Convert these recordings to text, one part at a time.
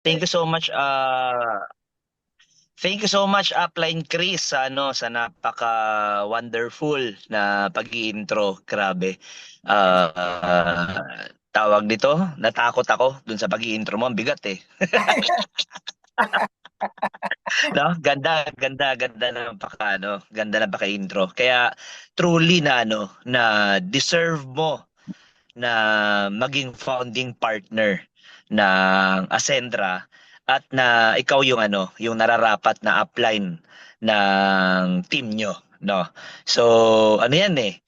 Thank you so much, Upline Chris, sa sa napaka-wonderful na pag-i-intro. Grabe. Yes. Tawag dito, natakot ako dun sa pag-i-intro mo. Ang bigat eh. No? Ganda, ganda, ganda ng ganda ng paka-intro. Kaya truly na deserve mo na maging founding partner ng Ascendra at na ikaw yung yung nararapat na upline ng team nyo, no? So, ano yan eh,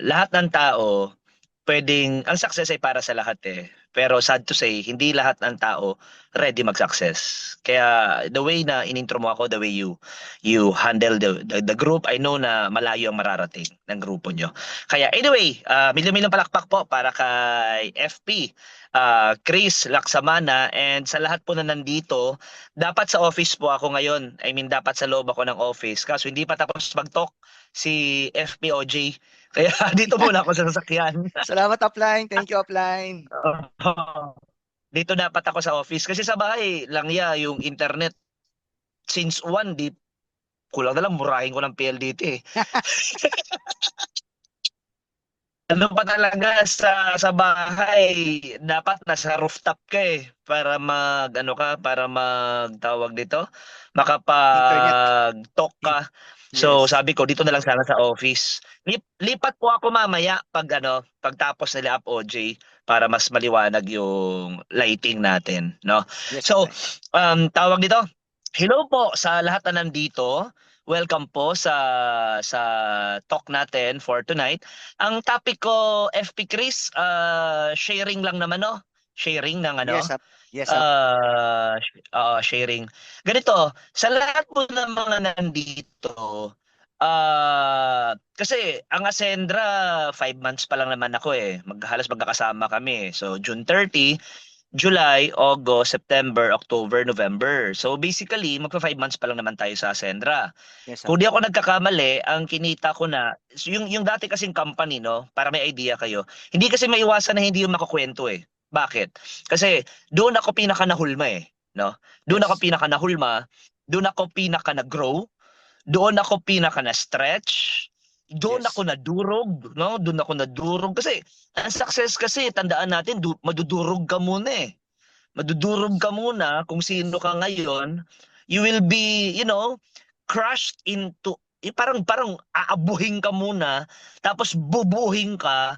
lahat ng tao pwedeng, ang success ay para sa lahat eh. Pero sad to say, hindi lahat ng tao ready mag-success. Kaya the way na inintro mo ako, the way you handle the group, I know na malayo ang mararating ng grupo nyo. Kaya anyway, milyong-milyong palakpak po para kay FP, Chris Laksamana, and sa lahat po na nandito. Dapat sa office po ako ngayon. I mean, dapat sa loob ako ng office. Kaso hindi pa tapos mag-talk si FPOJ. Kaya dito muna ako sa sasakyan. Salamat, Upline. Thank you, Upline. Dito dapat ako sa office. Kasi sa bahay lang yung internet. Since one, di kulang na lang, murahin ko ng PLDT eh. Ano pa talaga sa bahay, dapat nasa rooftop ka eh para para magtawag dito, Internet. makapag-talk ka. So Yes. sabi ko dito na lang sana sa office. Lipat po ako mamaya pag pagtapos nila Up OJ para mas maliwanag yung lighting natin, no? Yes, So Upline. tawag dito. Hello po sa lahat na nandito. Welcome po sa talk natin for tonight. Ang topic ko, FP Chris, sharing lang naman, no? Sharing ng Yes, Up. Yes, Up. sharing. Ganito, sa lahat po ng mga nandito, kasi ang Ascendra, 5 months pa lang naman ako eh. Halos magkakasama kami. So, June 30, July, August, September, October, November. So basically, magpa 5 months pa lang naman tayo sa Ascendra. Yes, Up. Kung di ako nagkakamali, ang kinita ko na, yung dati kasing company, no, para may idea kayo, hindi kasi maiwasan na hindi yung makukwento eh. Bakit? Kasi doon ako pinaka nahulma eh. No? Doon ako Yes. pinaka nahulma, doon ako pinaka nag-grow, doon ako pinaka na-stretch, doon ako Yes. nadurog, no? Doon ako nadurog kasi ang success kasi tandaan natin madudurog ka muna eh. Madudurog ka muna kung sino ka ngayon. You will be, crushed into parang aabuhin ka muna tapos bubuhin ka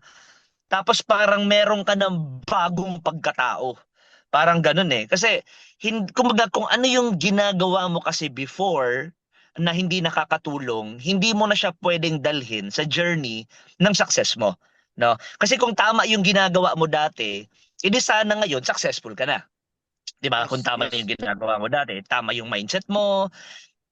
tapos parang meron ka ng bagong pagkatao. Parang ganun eh. Kasi kumbaga kung ano yung ginagawa mo kasi before na hindi nakakatulong, hindi mo na siya pwedeng dalhin sa journey ng success mo, no? Kasi kung tama yung ginagawa mo dati, edi sana ngayon successful ka na. 'Di ba? Kung Yes. tama yung Yes. ginagawa mo dati, tama yung mindset mo,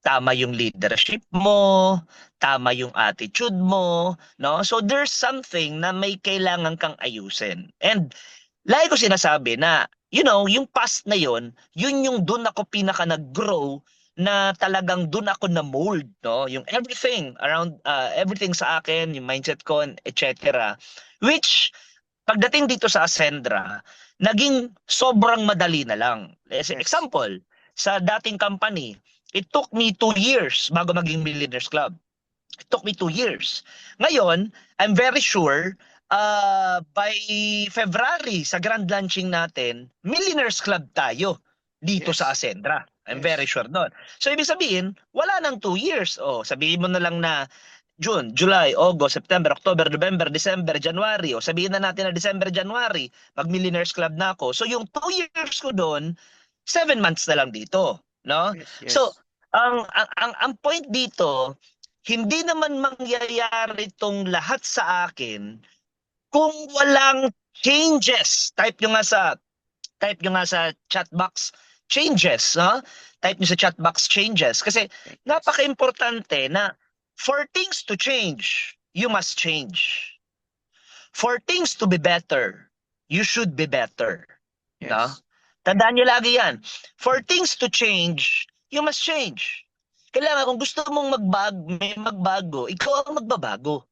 tama yung leadership mo, tama yung attitude mo, no? So there's something na may kailangan kang ayusin. And lagi ko sinasabi na, yung past na yun yung dun ako pinaka nag-grow na talagang dun ako na mold, no? Yung everything around everything sa akin, yung mindset ko, etc. Which pagdating dito sa Ascendra, naging sobrang madali na lang. As Yes. example, sa dating company, it took me 2 years bago maging Millionaires Club. It took me 2 years. Ngayon, I'm very sure by February sa grand launching natin, Millionaires Club tayo dito sa Yes. Ascendra. I'm very Yes. sure doon. So ibig sabihin, wala nang 2 years. Oh, sabihin mo na lang na June, July, August, September, October, November, December, January. O sabihin na natin na December, January, mag-Millionaires Club na ako. So yung 2 years ko doon, 7 months na lang dito, no? Yes. So Yes. ang point dito, hindi naman mangyayari tong lahat sa akin kung walang changes. Type nyo nga sa chat box changes, no? Type nyo sa chat box changes kasi Yes. napaka-importante na for things to change, you must change. For things to be better, you should be better. No? Yes. Tandaan nyo lagi yan. For things to change, you must change. Kailangan kung gusto mong may magbago, ikaw ang magbabago.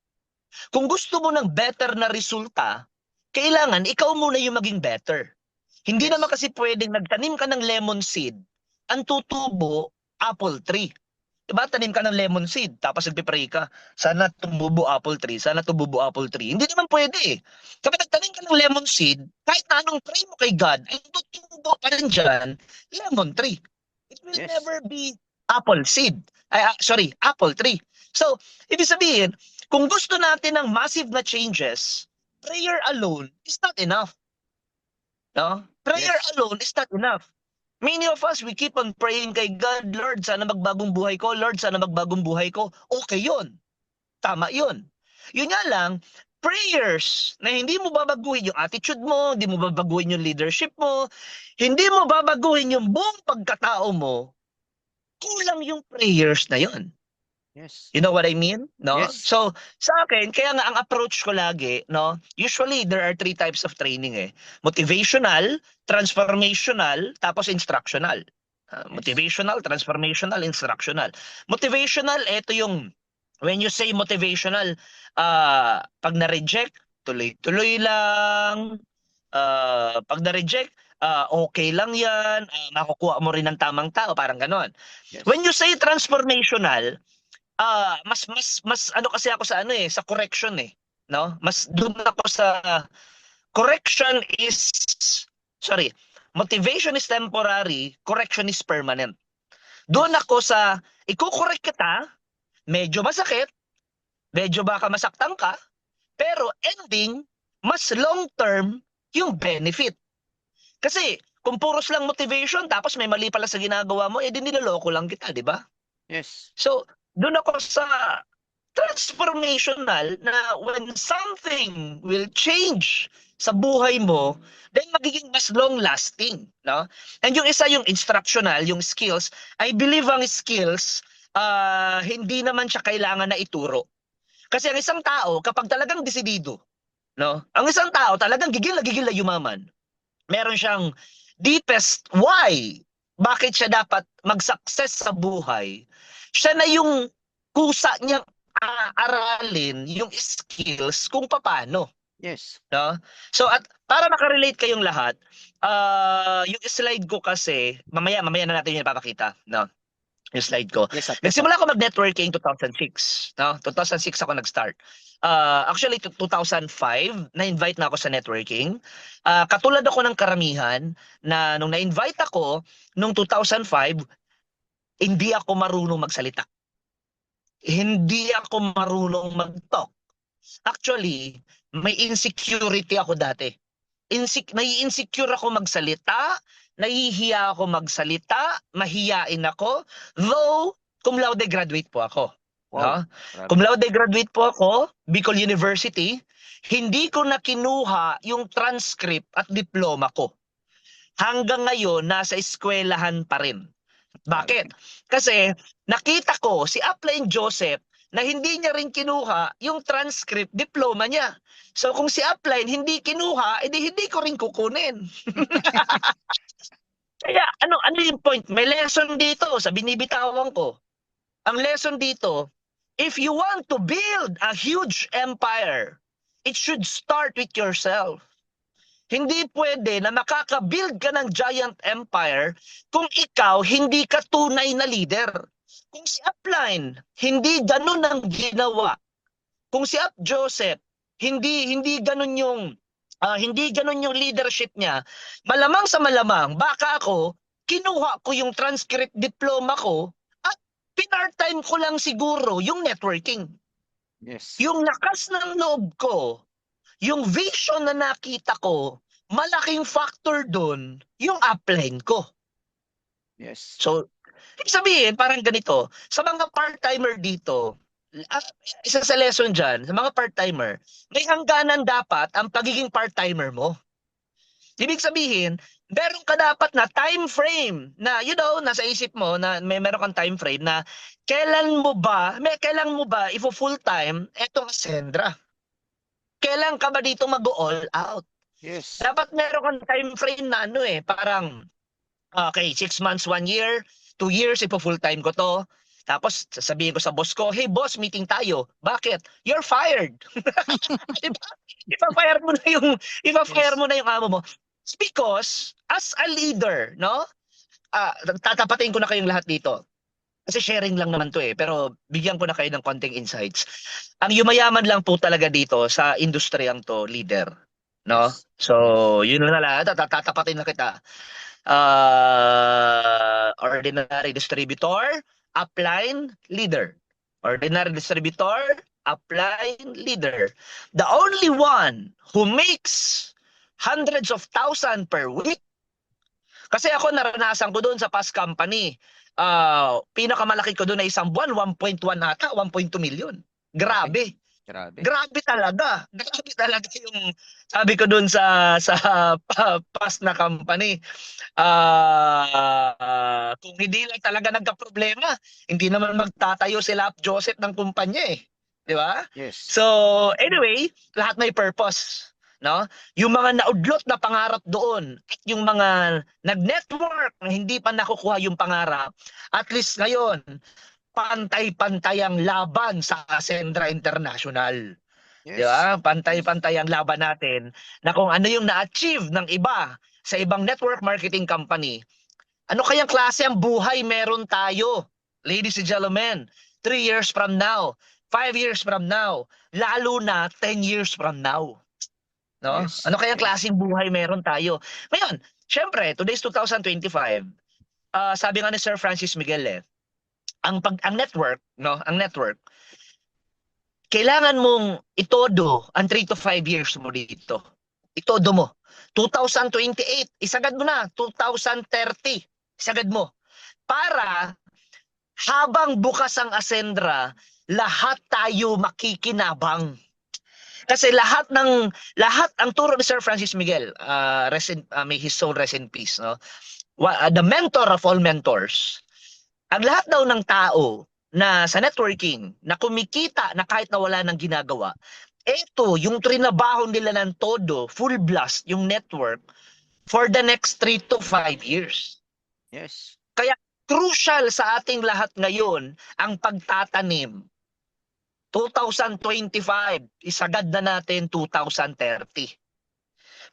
Kung gusto mo ng better na resulta, kailangan ikaw muna yung maging better. Hindi Yes. naman kasi pwedeng nagtanim ka ng lemon seed, ang tutubo, apple tree. Diba? Tanim ka ng lemon seed, tapos nagpipray ka, sana tumubo apple tree, sana tumubo apple tree. Hindi naman pwede eh. Kapag nagtanim ka ng lemon seed, kahit na anong pray mo kay God, ang tutubo pa rin dyan, lemon tree. It will Yes. never be apple seed. Sorry, apple tree. So, ibig sabihin, kung gusto natin ng massive na changes, prayer alone is not enough. No? Prayer Yes. alone is not enough. Many of us, we keep on praying kay God, Lord, sana magbagong buhay ko. Lord, sana magbagong buhay ko. Okay yun. Tama yun. Yun nga lang, prayers na hindi mo babaguhin yung attitude mo, hindi mo babaguhin yung leadership mo, hindi mo babaguhin yung buong pagkatao mo, kulang yung prayers na yun. Yes. You know what I mean? No? Yes. So, sa akin, kaya nga ang approach ko lagi, no? Usually, there are 3 types of training eh. Motivational, transformational, tapos instructional. Motivational, transformational, instructional. Motivational, ito yung, when you say motivational, pag na-reject, tuloy-tuloy lang. Pag na-reject, okay lang yan. Makukuha mo rin ng tamang tao, parang ganon. Yes. When you say transformational, mas ano kasi ako sa ano eh, sa correction eh, no? Mas doon ako sa correction is sorry, motivation is temporary, correction is permanent. Doon Yes. ako sa iko-correct kita, medyo masakit, medyo baka masaktan ka, pero ending mas long term yung benefit. Kasi kung puros lang motivation tapos may mali pala sa ginagawa mo, eh di niloloko lang kita, di ba? Yes. So, doon ako sa transformational na when something will change sa buhay mo, then magiging mas long-lasting. No? And yung isa, yung instructional, yung skills, I believe ang skills, hindi naman siya kailangan na ituro. Kasi ang isang tao, kapag talagang desidido, no? Ang isang tao talagang gigil na yumaman. Meron siyang deepest why. Bakit siya dapat mag-success sa buhay? Siya na yung kusa niyang aralin yung skills kung paano. Yes. No? So at para makarelate kayong lahat, yung slide ko kasi, mamaya na natin yung ipapakita. No? Yung slide ko. Yes, sir. Nagsimula ako mag-networking 2006. No? 2006 ako nag-start. Actually, 2005, na-invite na ako sa networking. Katulad ako ng karamihan na nung na-invite ako, nung 2005, hindi ako marunong magsalita. Hindi ako marunong mag-talk. Actually, may insecurity ako dati. Insecure ako magsalita, nahihiya ako magsalita, mahiyain ako, though cum laude graduate po ako. Wow. No? Cum laude graduate po ako, Bicol University, hindi ko na kinuha yung transcript at diploma ko. Hanggang ngayon, nasa eskwelahan pa rin. Bakit? Kasi nakita ko si Upline Joseph na hindi niya rin kinuha yung transcript diploma niya. So kung si Upline hindi kinuha, edi hindi ko rin kukunin. Kaya ano yung point? May lesson dito sa binibitawan ko. Ang lesson dito, if you want to build a huge empire, it should start with yourself. Hindi pwede na makaka-build ka ng giant empire kung ikaw hindi ka tunay na leader. Kung si Upline, hindi ganun ang ginawa. Kung si Up Joseph, hindi ganun yung leadership niya. Malamang sa malamang, baka ako kinuha ko yung transcript diploma ko at pinart-time ko lang siguro yung networking. Yes. Yung lakas ng loob ko, yung vision na nakita ko, malaking factor doon yung upline ko. Yes. So, ibig sabihin, parang ganito, sa mga part-timer dito, isa sa lesson dyan, sa mga part-timer, may hangganan dapat ang pagiging part-timer mo. Ibig sabihin, meron ka dapat na time frame na, nasa isip mo na meron kang time frame na kailan mo ba ifo full time etong Ascendra? Kailan ka ba dito mag-all out? Yes. Dapat meron kang time frame na parang okay, 6 months, 1 year, 2 years ifo full time ko to. Tapos sasabihin ko sa boss ko, "Hey boss, meeting tayo." Bakit? You're fired. Diba? Ipa-fire mo na yung amo mo. It's because as a leader, no? Tatapatin ko na kayong lahat dito. Kasi sharing lang naman to pero bigyan ko na kayo ng konting insights. Ang yumayaman lang po talaga dito sa industriyang to, leader, no? Yes. So, yun na lang, tatapatin na kita. Ordinary distributor, upline, leader. Ordinary distributor, upline, leader. The only one who makes hundreds of thousands per week, kasi ako naranasan ko doon sa past company, pinakamalaki ko doon na isang buwan, 1.1 ata, 1.2 million. Grabe. Grabe. Grabe talaga. Grabe talaga yung sabi ko doon sa past na company. Kung hindi lang talaga nagka-problema, hindi naman magtatayo sila Joseph ng kumpanya eh. 'Di ba? Yes. So, anyway, lahat may purpose, no? Yung mga naudlot na pangarap doon at yung mga nag-network na hindi pa nakukuha yung pangarap, at least ngayon, pantay-pantay ang laban sa Ascendra International. Di Yes. ba? Pantay-pantay ang laban natin na kung ano yung na-achieve ng iba sa ibang network marketing company. Ano kayang klase ang buhay meron tayo, ladies and gentlemen, 3 years from now, 5 years from now, lalo na 10 years from now. No? Yes. Ano kayang klaseng buhay meron tayo? Ngayon, syempre, today's 2025, sabi nga ni Sir Francis Miguel ang network, no, ang network, kailangan mong itodo ang 3 to 5 years mo dito. Itodo mo. 2028, isagad mo na. 2030, isagad mo. Para habang bukas ang Ascendra, lahat tayo makikinabang. Kasi lahat ang turo ni Sir Francis Miguel, may his soul rest in peace, no? The mentor of all mentors. Ang lahat daw ng tao na sa networking, na kumikita na kahit na wala nang ginagawa, eto, yung trinabaho nila ng todo, full blast, yung network, for the next 3 to 5 years. Yes. Kaya crucial sa ating lahat ngayon ang pagtatanim. 2025, isagad na natin 2030.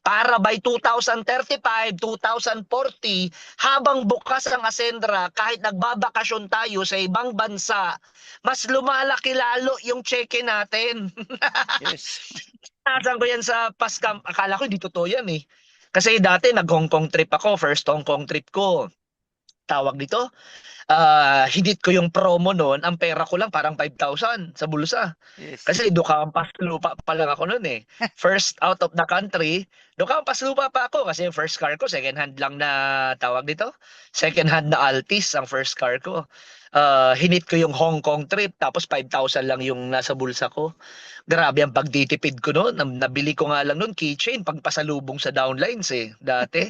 Para by 2035, 2040, habang bukas ang Ascendra, kahit nagbabakasyon tayo sa ibang bansa, mas lumalaki lalo yung cheque natin. Yes. Nasan ko yan sa Pascam. Akala ko hindi totoo yan eh. Kasi dati nag-Hong Kong trip ako, first Hong Kong trip ko. Tawag dito, hidit ko yung promo noon, ang pera ko lang parang 5,000 sa bulsa. Yes. Kasi dokampas lupa pa lang ako noon eh. First out of the country, dokampas lupa pa ako kasi yung first car ko, second hand lang na tawag dito. Second hand na Altis ang first car ko. Hinit ko yung Hong Kong trip, tapos 5,000 lang yung nasa bulsa ko. Grabe ang pagtitipid ko noon. Nabili ko nga lang noon keychain pagpasalubong sa downlines eh, dati.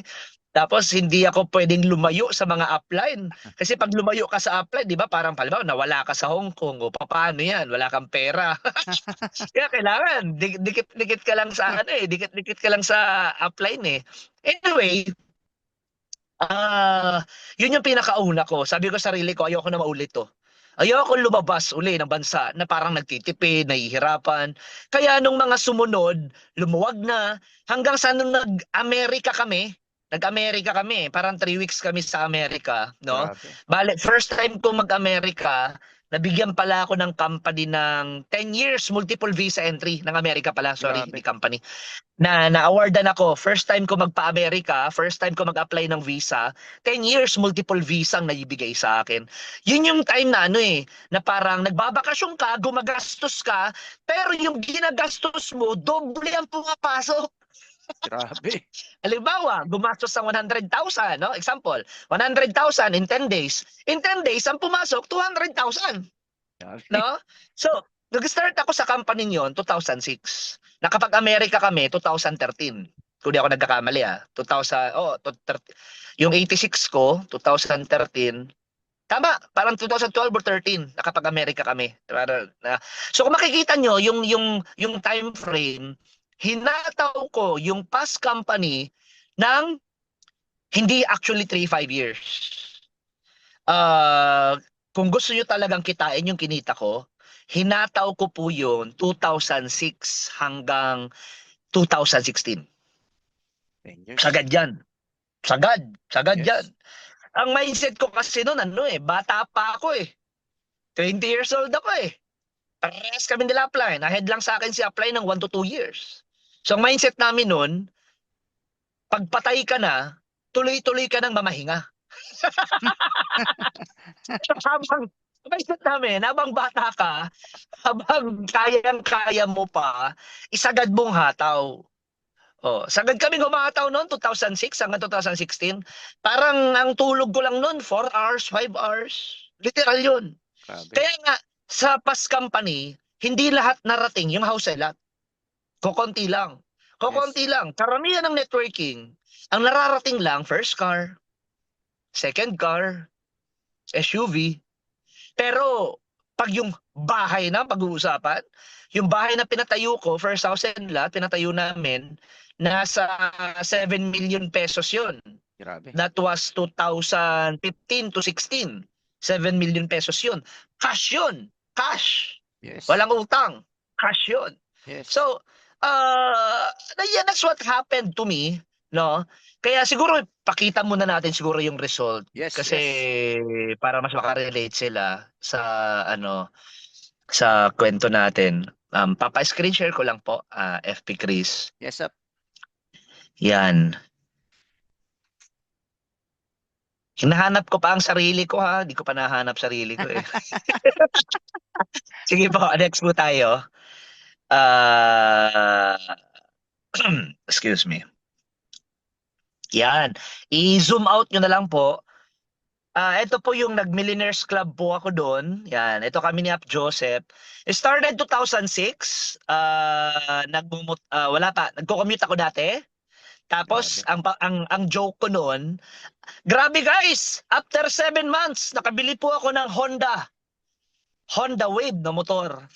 Tapos hindi ako pwedeng lumayo sa mga upline. Kasi pag lumayo ka sa upline, di ba parang palibang nawala ka sa Hong Kong. O paano yan? Wala kang pera. Kaya kailangan, dikit-dikit ka lang sa dikit-dikit ka lang sa upline eh. Anyway, yun yung pinakauna ko. Sabi ko sa sarili ko, ayoko na maulit to. Ayoko lumabas uli ng bansa na parang nagtitipid, nahihirapan. Kaya nung mga sumunod, lumuwag na, hanggang sa nung nag-Amerika kami, parang 3 weeks kami sa Amerika, no? Grabe. Bale, first time ko mag-Amerika, nabigyan pala ako ng company ng 10 years multiple visa entry ng Amerika pala, sorry, Grabe. hindi company. Na-awardan ako, first time ko magpa-Amerika, first time ko mag-apply ng visa, 10 years multiple visa ang naibigay sa akin. Yun yung time na na parang nagbabakasyon ka, gumagastos ka, pero yung ginagastos mo, doble ang pumapasok. Grabe. Halimbawa, gumastos ng 100,000, no? Example, 100,000 in 10 days. In 10 days, ang pumasok, 200,000. Grabe. No? So, nag-start ako sa company yon 2006. Nakapag-Amerika kami 2013. Kung di ako nagkakamali 2000, yung 86 ko, 2013. Tama, parang 2012 or 13 nakapag-Amerika kami. So kung makikita nyo yung time frame, hinataw ko yung past company ng hindi actually 3-5 years. Kung gusto nyo talagang kitain yung kinita ko, hinataw ko po yun 2006 hanggang 2016. 10 years. Sagad yan. Sagad yan. Yes. Ang mindset ko kasi noon, bata pa ako eh. 20 years old ako eh. Parehas kami nila apply. Ahead lang sa akin si apply ng 1 to 2 years. So ang mindset namin noon, pagpatay ka na, tuloy-tuloy ka nang mamahinga. Habang mindset namin, habang bata ka, habang kayang-kaya mo pa, isagad mong hataw. Oh, sagad kami humataw noon 2006 hanggang 2016. Parang ang tulog ko lang noon 4 hours, 5 hours. Literal 'yun. Grabe. Kaya nga sa PAS company, hindi lahat narating yung house lot. Kokonti lang. Kokonti lang. Karamihan ng networking, ang nararating lang first car, second car, SUV. Pero pag yung bahay na pag-uusapan, yung bahay na pinatayo ko, first house and lot, pinatayo namin, nasa 7 million pesos yun. Grabe. That was 2015 to 16. 7 million pesos yun. Cash yun. Cash. Yes. Walang utang. Cash yun. Yes. So, yeah, that's what happened to me, no? Kaya siguro pakita muna natin siguro yung result Yes. kasi Yes. para mas makarelate sila sa sa kwento natin. Papa-screen share ko lang po, FP Chris. Yes, up. Yan. Hinahanap ko pa ang sarili ko ha, hindi ko pa nahanap sarili ko eh. Sige po, next po tayo. Excuse me. Yan. I-zoom out nyo na lang po. Ito po yung nag-Millionaires Club po ako doon. Yan. Ito kami ni Ap Joseph. It started 2006. Wala pa. Nagko-commute ako dati. Tapos, ang joke ko noon, grabe guys! After 7 months, nakabili po ako ng Honda Wave na motor.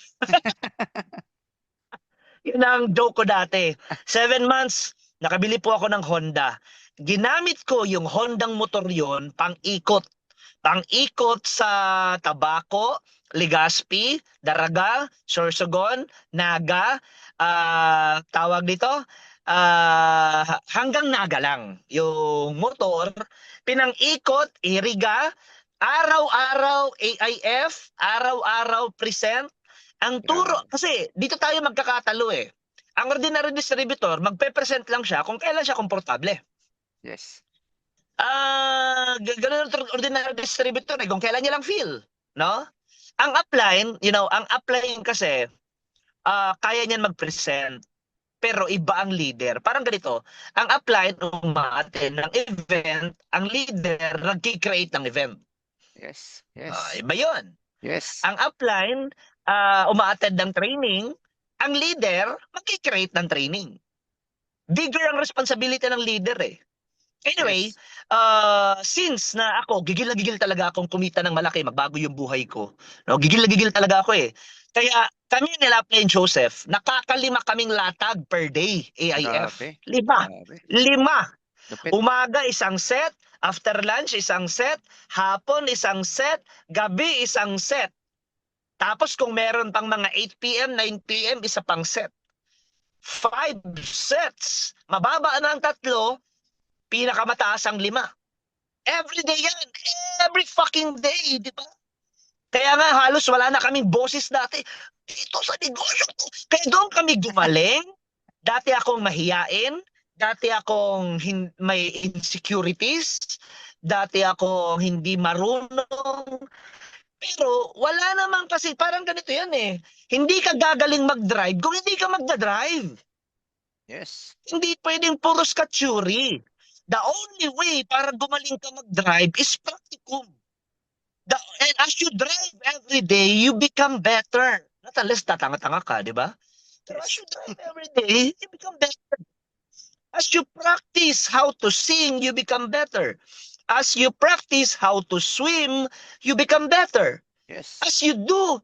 Yun ang joke ko dati. 7 months, nakabili po ako ng Honda. Ginamit ko yung Hondang motor yon pang-ikot. Pang-ikot sa Tabaco, Legazpi, Daraga, Sorsogon, Naga, tawag dito, hanggang Naga lang. Yung motor, pinang-ikot, Iriga, araw-araw AIF, araw-araw present. Ang turo, kasi dito tayo magkakatalo eh. Ang ordinary distributor, magpe-present lang siya kung kailan siya komportable. Yes. Ganun ang ordinary distributor eh, kung kailan niya lang feel, no? Ang upline, ang upline kasi, kaya niyan mag-present, pero iba ang leader. Parang ganito, ang upline umaattend ng event, ang leader nag-create ng event. Yes. Yes. Iba yun. Yes. Ang upline, umaattend ng training, ang leader, mag-create ng training. Bigger ang responsibility ng leader eh. Anyway, Yes. since na ako, gigil na gigil talaga akong kumita ng malaki, magbago yung buhay ko. No, gigil na gigil talaga ako eh. Kaya kami nila Plain Joseph, nakakalima kaming latag per day, AIF. Grabe. 5. Grabe. 5. Lupit. Umaga isang set, after lunch isang set, hapon isang set, gabi isang set. Tapos kung meron pang mga 8 p.m., 9 p.m., isa pang set. 5 sets. Mababa na ang 3, pinakamataas ang 5. Every day yan. Every fucking day, di ba? Kaya nga halos wala na kaming boses dati. Dito sa negosyo to. Kaya doon kami gumaling. Dati akong mahiyain. Dati akong may insecurities. Dati akong hindi marunong. Pero wala naman kasi, parang ganito yan eh. Hindi ka gagaling mag-drive kung hindi ka magdadrive. Yes. Hindi pwedeng puros katsuri. The only way para gumaling ka mag-drive is practicum. And as you drive every day, you become better. Not unless tatanga-tanga ka, di ba? Pero as you drive every day, you become better. As you practice how to sing, you become better. As you practice how to swim, you become better. Yes. As you do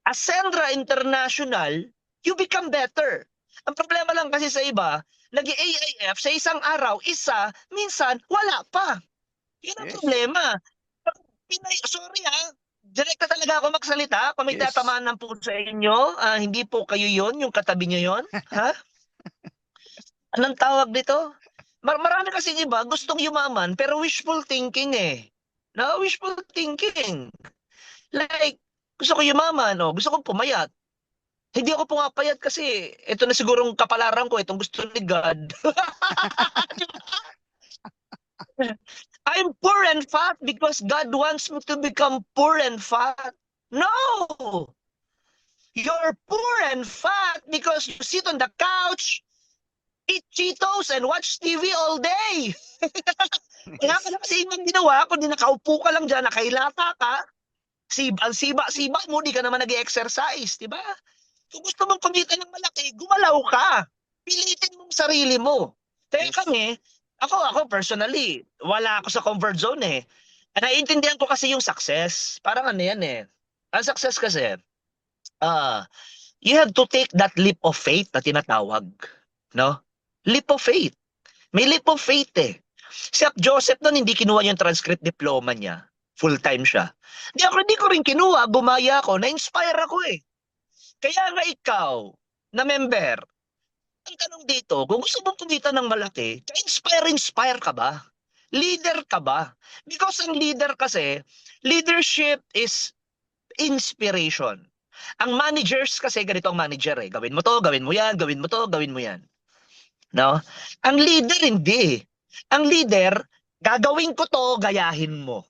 Ascendra International, you become better. Ang problema lang kasi sa iba, nag-AIF sa isang araw, isa, minsan, wala pa. Yun ang problema. Sorry ha, direkta talaga ako magsalita. Kung may tatamaan ng po sa inyo, hindi po kayo yon, yung katabi nyo yon. Ha? Anong tawag dito? Marami kasing iba gustong yumaman pero wishful thinking eh. No, wishful thinking. Like, gusto ko yumaman, oh, gusto kong pumayat. Hindi ako pumapayat kasi ito na sigurong kapalaran ko, itong gusto ni God. I'm poor and fat because God wants me to become poor and fat. No! You're poor and fat because you sit on the couch, eat Cheetos, and watch TV all day. Wala ka Yes. na kasi ibang ginawa, kundi nakaupo ka lang dyan, nakailata ka, ang siba-siba mo, di ka naman nag-exercise, di ba? Kung gusto mong kumita ng malaki, gumalaw ka. Pilitin mong sarili mo. Kaya Yes. kami, ako personally, wala ako sa comfort zone eh. Naiintindihan ko kasi yung success. Parang ano yan eh. Ang success kasi, you have to take that leap of faith na tinatawag. No? Leap of faith. May leap of faith eh. Si Joseph noon hindi kinuha yung transcript diploma niya. Full-time siya. Hindi ko rin kinuha, bumaya ako, na-inspire ako eh. Kaya nga ikaw, na member, ang tanong dito, kung gusto mong kumita ng malaki, inspire ka ba? Leader ka ba? Because ang leader kasi, leadership is inspiration. Ang managers kasi ganito ang manager eh. Gawin mo to, gawin mo yan, gawin mo to, gawin mo yan. No? Ang leader hindi. Ang leader, gagawin ko to, gayahin mo.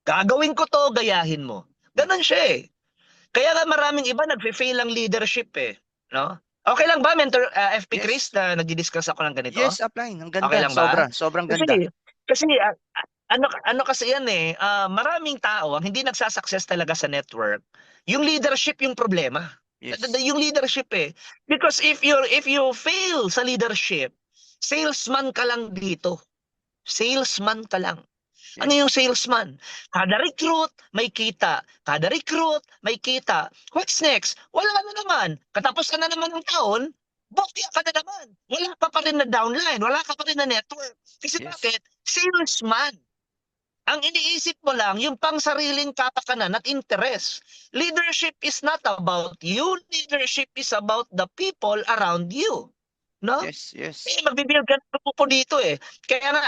Gagawin ko to, gayahin mo. Ganon siya eh. Kaya nga maraming iba nagfe-fail ang leadership eh, no? Okay lang ba Mentor FP Yes. Chris na nagdi-discuss ako ng ganito? Yes, upline. Ang Okay ganda. lang ba? Sobrang ganda. Kasi ano kasi yan eh, maraming tao ang hindi nagsasucess talaga sa network. Yung leadership yung problema. Yes. Yung leadership eh. Because if you fail sa leadership, salesman ka lang dito. Salesman ka lang. Ano yung salesman? Kada recruit, may kita. Kada recruit, may kita. What's next? Wala na naman. Katapusan na naman ng taon, bokya ka na naman. Wala ka pa rin na downline. Wala ka pa rin na network. Kasi Yes. bakit? Salesman. Ang iniisip mo lang, yung pang-sariling kapakanan at interest. Leadership is not about you. Leadership is about the people around you. No? Yes. Yes. Magbibuild ka ng grupo dito eh. Kaya nga,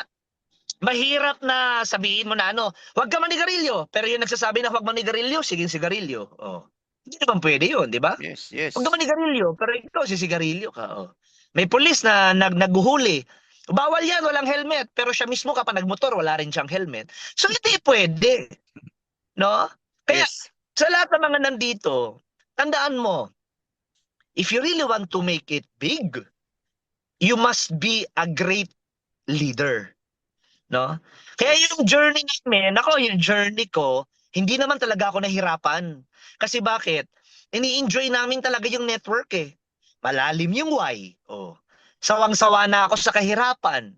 mahirap na sabihin mo na huwag ka manigarilyo. Pero yung nagsasabi na huwag manigarilyo, sige sigarilyo. Oh. Hindi naman pwede yun, di ba? Yes. Yes. Huwag ka manigarilyo, pero ikaw sisigarilyo ka. Oh. May pulis na naghuhuli. Bawal yan, walang helmet. Pero siya mismo kapag nagmotor, wala rin siyang helmet. So hindi pwede. No? Kaya Yes. sa lahat ng mga nandito, tandaan mo, if you really want to make it big, you must be a great leader. No? Kaya yung journey namin, yung journey ko, hindi naman talaga ako nahirapan. Kasi bakit? Ini-enjoy namin talaga yung network eh. Malalim yung why. Oh. Sawang-sawa na ako sa kahirapan.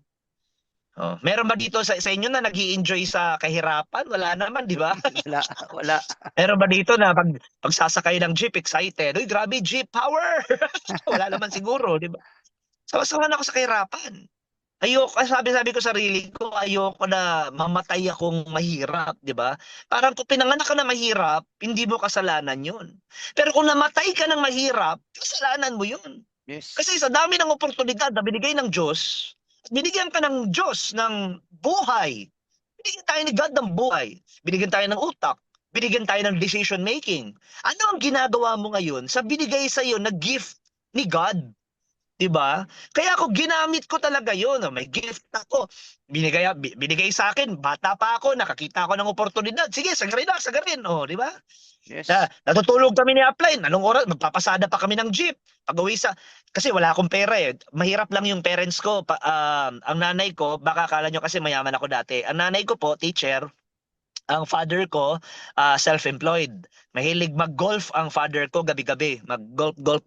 Oh. Meron ba dito sa inyo na nag-i-enjoy sa kahirapan? Wala naman, di ba? Wala. Meron ba dito na pag sasakay ng jeep, excited? Uy, grabe, jeep power! Wala naman siguro, di ba? Sawa-sawa na ako sa kahirapan. Sabi ko sarili ko, ayoko na mamatay akong mahirap, di ba? Parang kung pinanganak ka na mahirap, hindi mo kasalanan yun. Pero kung namatay ka ng mahirap, kasalanan mo yun. Yes. Kasi sa dami ng oportunidad na binigay ng Diyos, binigyan ka ng Diyos ng buhay. Binigyan tayo ni God ng buhay. Binigyan tayo ng utak. Binigyan tayo ng decision making. Ano ang ginagawa mo ngayon sa binigay sa iyo na gift ni God? Diba? Kaya ako ginamit ko talaga 'yon. May gift ako. Binigay sa akin, bata pa ako, nakakita ako ng oportunidad. Sige, sagarin. Oh, di ba? Yes. Natutulog kami ni Upline. Anong oras? Magpapasada pa kami ng jeep. Pag-uwi kasi wala akong pera eh. Mahirap lang yung parents ko. Ang nanay ko, baka akala nyo kasi mayaman ako dati. Ang nanay ko po, teacher. Ang father ko, self-employed. Mahilig mag-golf ang father ko gabi-gabi. Mag-golf.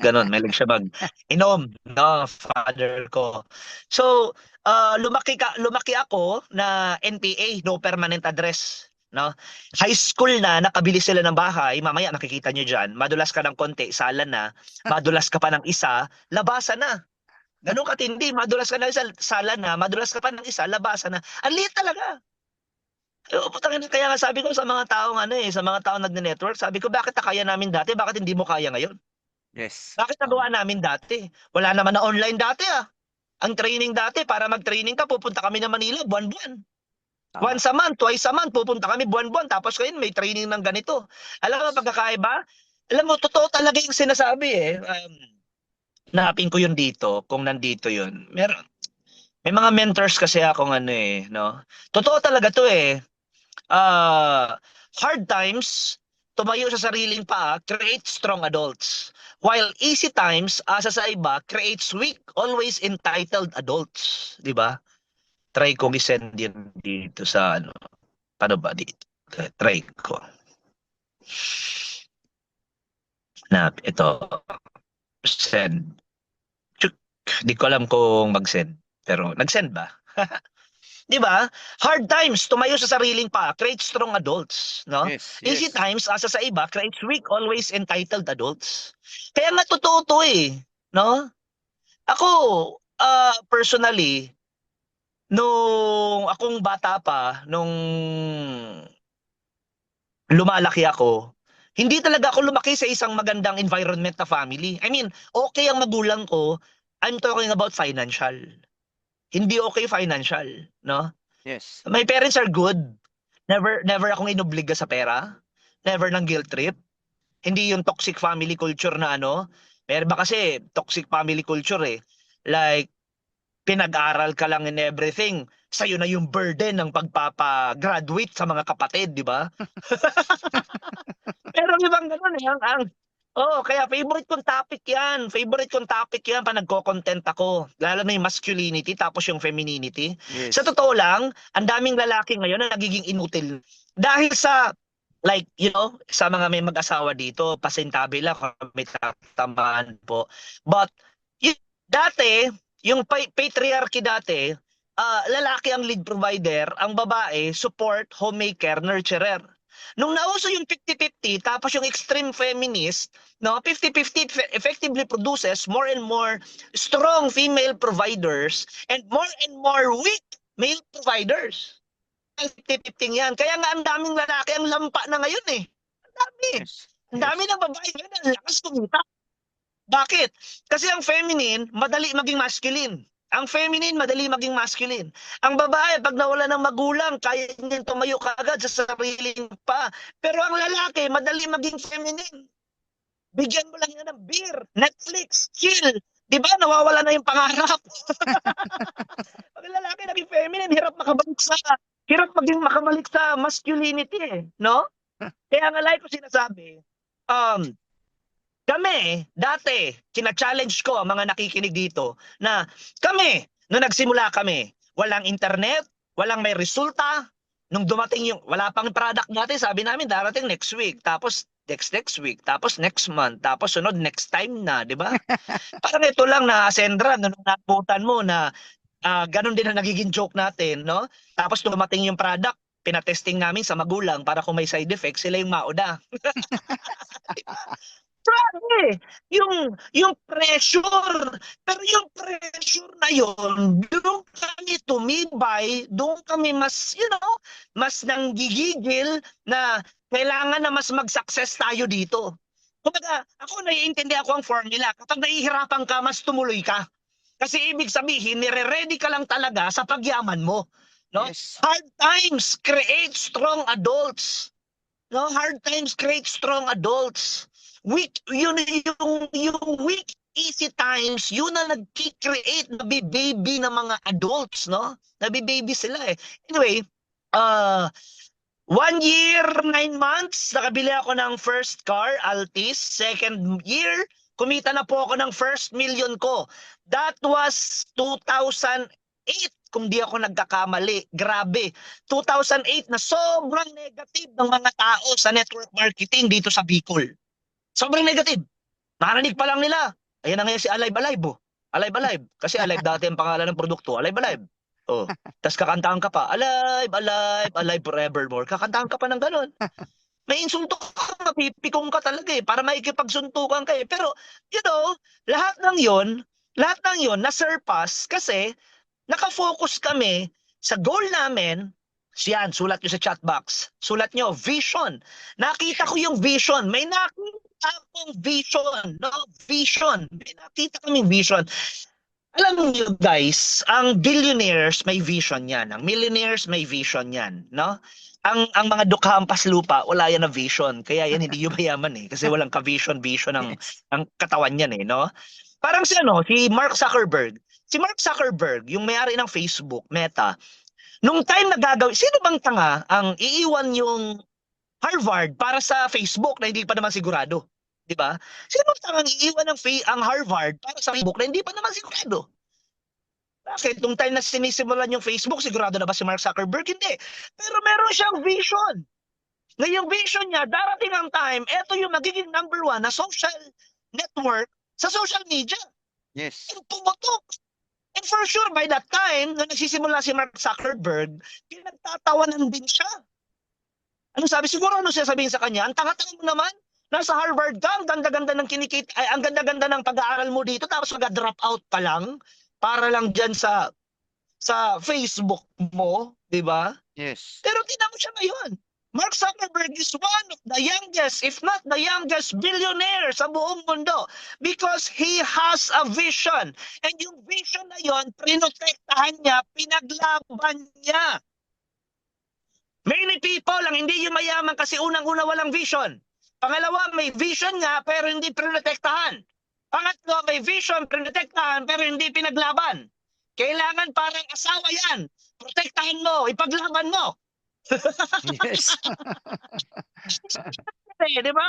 Ganon, mahilig siya mag-inom. No, father ko. So, lumaki ako na NPA, no permanent address. No? High school na, nakabili sila ng bahay. Mamaya nakikita nyo dyan. Madulas ka ng konti, sala na. Madulas ka pa ng isa, labasan na. Ganun katindi. Madulas ka ng isa, sala na. Madulas ka pa ng isa, labasan na. Ang liit talaga. Kaya nga sabi ko sa mga taong sa mga taong nagne-network, sabi ko bakit kaya namin dati, bakit hindi mo kaya ngayon? Yes. Bakit nagawa namin dati? Wala naman na online dati ah. Ang training dati, para mag-training ka, pupunta kami ng Manila, buwan-buwan. Tama. Once a month, twice a month, pupunta kami buwan-buwan. Tapos ngayon, may training ng ganito. Alam mo, pagkakaiba? Alam mo, totoo talaga yung sinasabi eh. Napin ko yun dito, kung nandito yun. May mga mentors kasi akong ano eh, no? Totoo talaga to eh. Hard times, tumayo sa sariling paa, create strong adults. While easy times, asa sa iba, creates weak, always entitled adults. Di ba? Try kong i-send din dito sa ano. Paano ba dito? Try ko. Ito. Send. Chuk. Di ko alam kung mag-send. Pero nag-send ba? Di ba? Hard times, tumayo sa sariling pa, create strong adults, no? Yes, Easy yes. times, asa sa iba, creates weak, always entitled adults. Kaya nga totoo to eh, no? Ako, personally, nung akong bata pa, nung lumalaki ako, hindi talaga ako lumaki sa isang magandang environment na family. I mean, okay ang magulang ko, I'm talking about financial. Hindi okay financial, no? Yes. My parents are good. Never akong inobliga sa pera. Never ng guilt trip. Hindi yung toxic family culture na ano. Pero ba kasi toxic family culture eh. Like, pinag-aral ka lang in everything. Sa'yo na yung burden ng pagpapa-graduate sa mga kapatid, di ba? Pero ibang ganun eh. Kaya favorite kong topic yan. Favorite kong topic yan pa nagko-content ako. Lalo na yung masculinity tapos yung femininity. Sa Yes. totoo lang, ang daming lalaki ngayon na nagiging inutil. Dahil sa, like, you know, sa mga may mag-asawa dito, pasintabi lang kung may tatamaan po. But, dati, yung patriarchy dati, lalaki ang lead provider, ang babae, support, homemaker, nurturer. Nung nauso yung 50-50, tapos yung extreme feminist, no, 50-50 effectively produces more and more strong female providers and more weak male providers. 50-50 yan. Kaya nga ang daming lalaki ang lampa na ngayon eh. Ang dami. Yes. Ang dami Yes. ng babae ngayon ang lakas kumita. Bakit? Kasi ang feminine, madali maging masculine. Ang feminine, madali maging masculine. Ang babae, pag nawala ng magulang, kaya niyang tumayo kaagad sa sariling pa. Pero ang lalaki, madali maging feminine. Bigyan mo lang yan ng beer, Netflix, chill. Di ba? Nawawala na yung pangarap. Pag ang lalaki naging feminine, hirap maging makabalik sa masculinity eh. No? Kaya nga like ko sinasabi, kami, dati, kina-challenge ko ang mga nakikinig dito na kami, nung nagsimula kami, walang internet, walang may resulta. Nung dumating yung, wala pang product natin, sabi namin darating next week, tapos next week, tapos next month, tapos sunod next time na, di ba? Parang ito lang na Sendra, nung naputan mo na ganun din ang nagiging joke natin, no? Tapos dumating yung product, pinatesting namin sa magulang para kung may side effects, sila yung mauna. Grabe! Yung pressure. Pero yung pressure na yon, doon kami tumibay, doon kami mas, you know, mas nanggigigil na kailangan na mas mag-success tayo dito. Kumbaga, ako naiintindihan ko ang formula. Kapag nahihirapan ka, mas tumuloy ka. Kasi ibig sabihin, nire-ready ka lang talaga sa pagyaman mo. No? Yes. Hard times create strong adults. No, hard times create strong adults. Yung weak, easy times, yun na nag-create, nabibaby ng mga adults, no? Nabibaby sila eh. Anyway, 1 year, 9 months, nakabili ako ng first car, Altis. Second year, kumita na po ako ng first million ko. That was 2008, kung di ako nagkakamali. Grabe. 2008 na sobrang negative ng mga tao sa network marketing dito sa Bicol. Sobrang negative. Narinig pa lang nila. Ayan na ngayon si Alive Alive. Oh. Alive Alive. Kasi Alive dati ang pangalan ng produkto. Alive Alive. Oh. Tapos kakantahan ka pa. Alive, Alive, Alive forevermore. Kakantahan ka pa ng ganun. May insulto ka, mapipikong ka talaga eh. Para maikipagsuntukan ka eh. Pero, you know, lahat ng yon na-surpass kasi nakafocus kami sa goal namin. Siyan, sulat nyo sa chat box. Sulat nyo, vision. Nakita ko yung vision. May nakita akong vision. No? Vision. May nakita kaming vision. Alam niyo guys, ang billionaires may vision yan. Ang millionaires may vision yan, no? Ang mga dukhampas lupa, wala yan na vision. Kaya yan hindi yung mayaman eh. Kasi walang ka-vision Yes. ang katawan yan eh, no? Parang si Mark Zuckerberg. Si Mark Zuckerberg, yung may-ari ng Facebook, Meta, nung time na gagawin, sino bang tanga ang iiwan yung Harvard para sa Facebook na hindi pa naman sigurado? 'Di ba? Sino bang tangang iiwan ang Harvard para sa Facebook na hindi pa naman sigurado? Bakit? Nung time na sinisimulan yung Facebook, sigurado na ba si Mark Zuckerberg? Hindi. Pero meron siyang vision. Na yung vision niya, darating ang time, eto yung magiging number one na social network sa social media. Yes. And pumutok. And for sure, by that time, nung nagsisimula si Mark Zuckerberg, pinagtatawanan din siya. Ano sabi? Siguro ano siya sabihin sa kanya? Ang tanga-tanga mo naman. Nasa Harvard ka, ang ganda-ganda ng ang ganda-ganda ng pag-aaral mo dito, tapos mag-drop out ka lang para lang diyan sa Facebook mo, 'di ba? Yes. Pero tingnan mo siya ngayon. Mark Zuckerberg is one of the youngest, if not the youngest billionaire sa buong mundo because he has a vision. And yung vision na yon, prinotektahan niya, pinaglaban niya. Many people ang hindi yung mayaman kasi unang-una walang vision. Pangalawa, may vision nga pero hindi prinotektahan. Pangatlo, may vision, prinotektahan pero hindi pinaglaban. Kailangan parang asawa yan. Protektahan mo, ipaglaban mo. Yes. Di ba?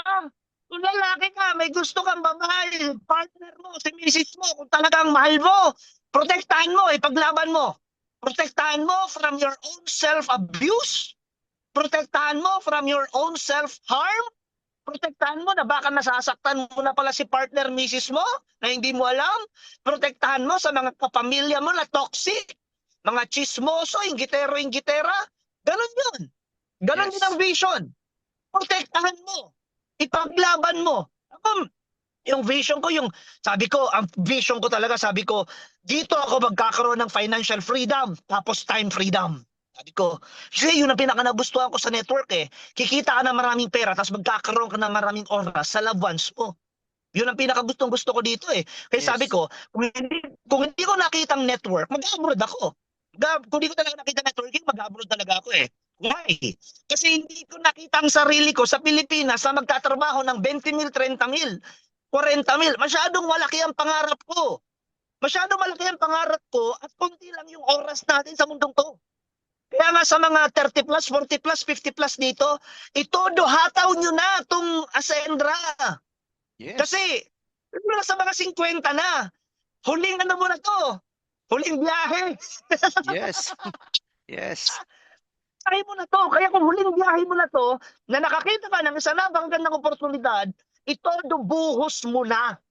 Kung lalaki ka, may gusto kang babae, partner mo, si misis mo, kung talagang mahal mo, protektahan mo, ipaglaban mo. Protektahan mo from your own self-abuse. Protektahan mo from your own self-harm. Protektahan mo na baka nasasaktan mo na pala si partner, misis mo, na hindi mo alam. Protektahan mo sa mga kapamilya mo na toxic, mga chismoso, inggitero-inggitera. Ganon yun. Ganon Yes. din ang vision. Protektahan mo. Ipaglaban mo. Ako, yung vision ko, sabi ko, ang vision ko talaga, sabi ko, dito ako magkakaroon ng financial freedom, tapos time freedom. Sabi ko, kasi yun ang pinaka-nagustuhan ko sa network eh. Kikita ka ng maraming pera, tapos magkakaroon ka ng maraming oras sa loved ones mo. Yun ang pinaka-gustong-gusto ko dito eh. Kaya sabi Yes. ko, kung hindi ko nakita ang network, mag-abroad ako. Kung hindi ko talaga nakita networking, mag-abroad talaga ako eh. Why? Kasi hindi ko nakita ang sarili ko sa Pilipinas na magtatrabaho ng 20 mil, 30 mil, 40 mil. Masyadong malaki ang pangarap ko. Masyadong malaki ang pangarap ko at konti lang yung oras natin sa mundong to. Kaya nga sa mga 30 plus, 40 plus, 50 plus dito, itodo hataw nyo na itong Ascendra. Yes. Kasi, sa mga 50 na, huling ano mo na to, huling biyahe. Yes. Yes. Biyahe mo na to. Kaya kung huling biyahe mo na to, na nakakita ka ng isa napakagandang oportunidad, itodo buhos mo na.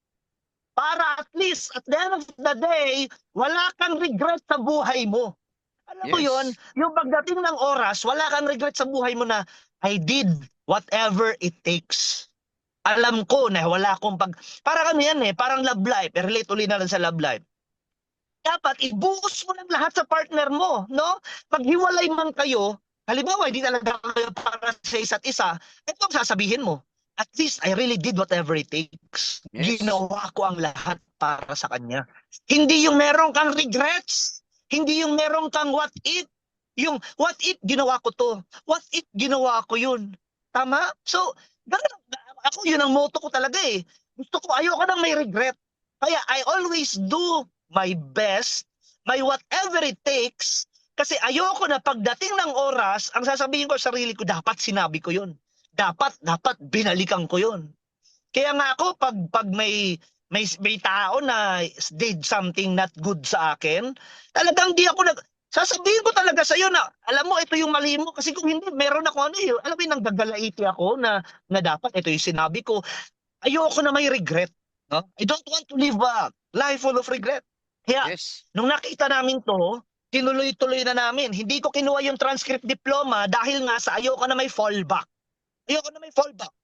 Para at least, at the end of the day, wala kang regret sa buhay mo. Alam mo Yes. yon, yung pagdating ng oras, wala kang regret sa buhay mo na, I did whatever it takes. Alam ko na wala akong parang ano yan eh, parang love life, relate ulit na lang sa love life. Dapat ibuhos mo lang lahat sa partner mo, no? Paghiwalay man kayo, halimbawa hindi talaga kayo para sa isa't isa, ito ang sasabihin mo. At least I really did whatever it takes. Yes. Ginawa ko ang lahat para sa kanya. Hindi yung meron kang regrets. Hindi yung meron kang what if. Yung what if ginawa ko to. What if ginawa ko yun. Tama? So, ako yun ang motto ko talaga eh. Gusto ko, ayoko nang may regret. Kaya I always do my best, my whatever it takes, kasi ayoko na pagdating ng oras, ang sasabihin ko sa sarili ko, dapat sinabi ko yun. Dapat binalikan ko yun. Kaya nga ako, pag may tao na did something not good sa akin, talagang di ako sasabihin ko talaga sa iyo na, alam mo, ito yung mali mo. Kasi kung hindi, meron ako alam mo yung nanggagalaiti ako na dapat ito yung sinabi ko. Ayoko na may regret. No? I don't want to live a life full of regret. Kaya, Yes. nung nakita namin to, tinuloy-tuloy na namin. Hindi ko kinuha yung transcript diploma dahil nga sa ayoko na may fallback. Ayoko na may fallback.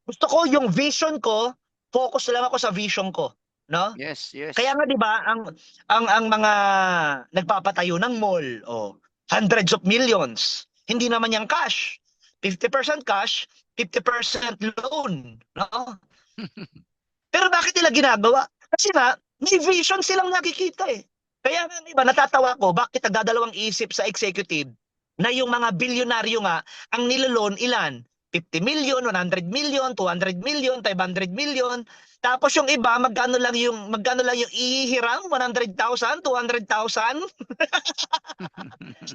Gusto ko yung vision ko, focus lang ako sa vision ko, no? Yes. Yes. Kaya nga 'di ba ang mga nagpapatayo ng mall, hundreds of millions. Hindi naman yang cash. 50% cash, 50% loan, no? Pero bakit nila ginagawa? Kasi nga May vision silang nakikita eh. Kaya nga iba, natatawa ko, bakit nagdadalawang isip sa executive na yung mga bilyonaryo nga, ang niloloan ilan? 50 million, 100 million, 200 million, 500 million. Tapos yung iba, magkano lang yung ihiram? 100,000, 200,000?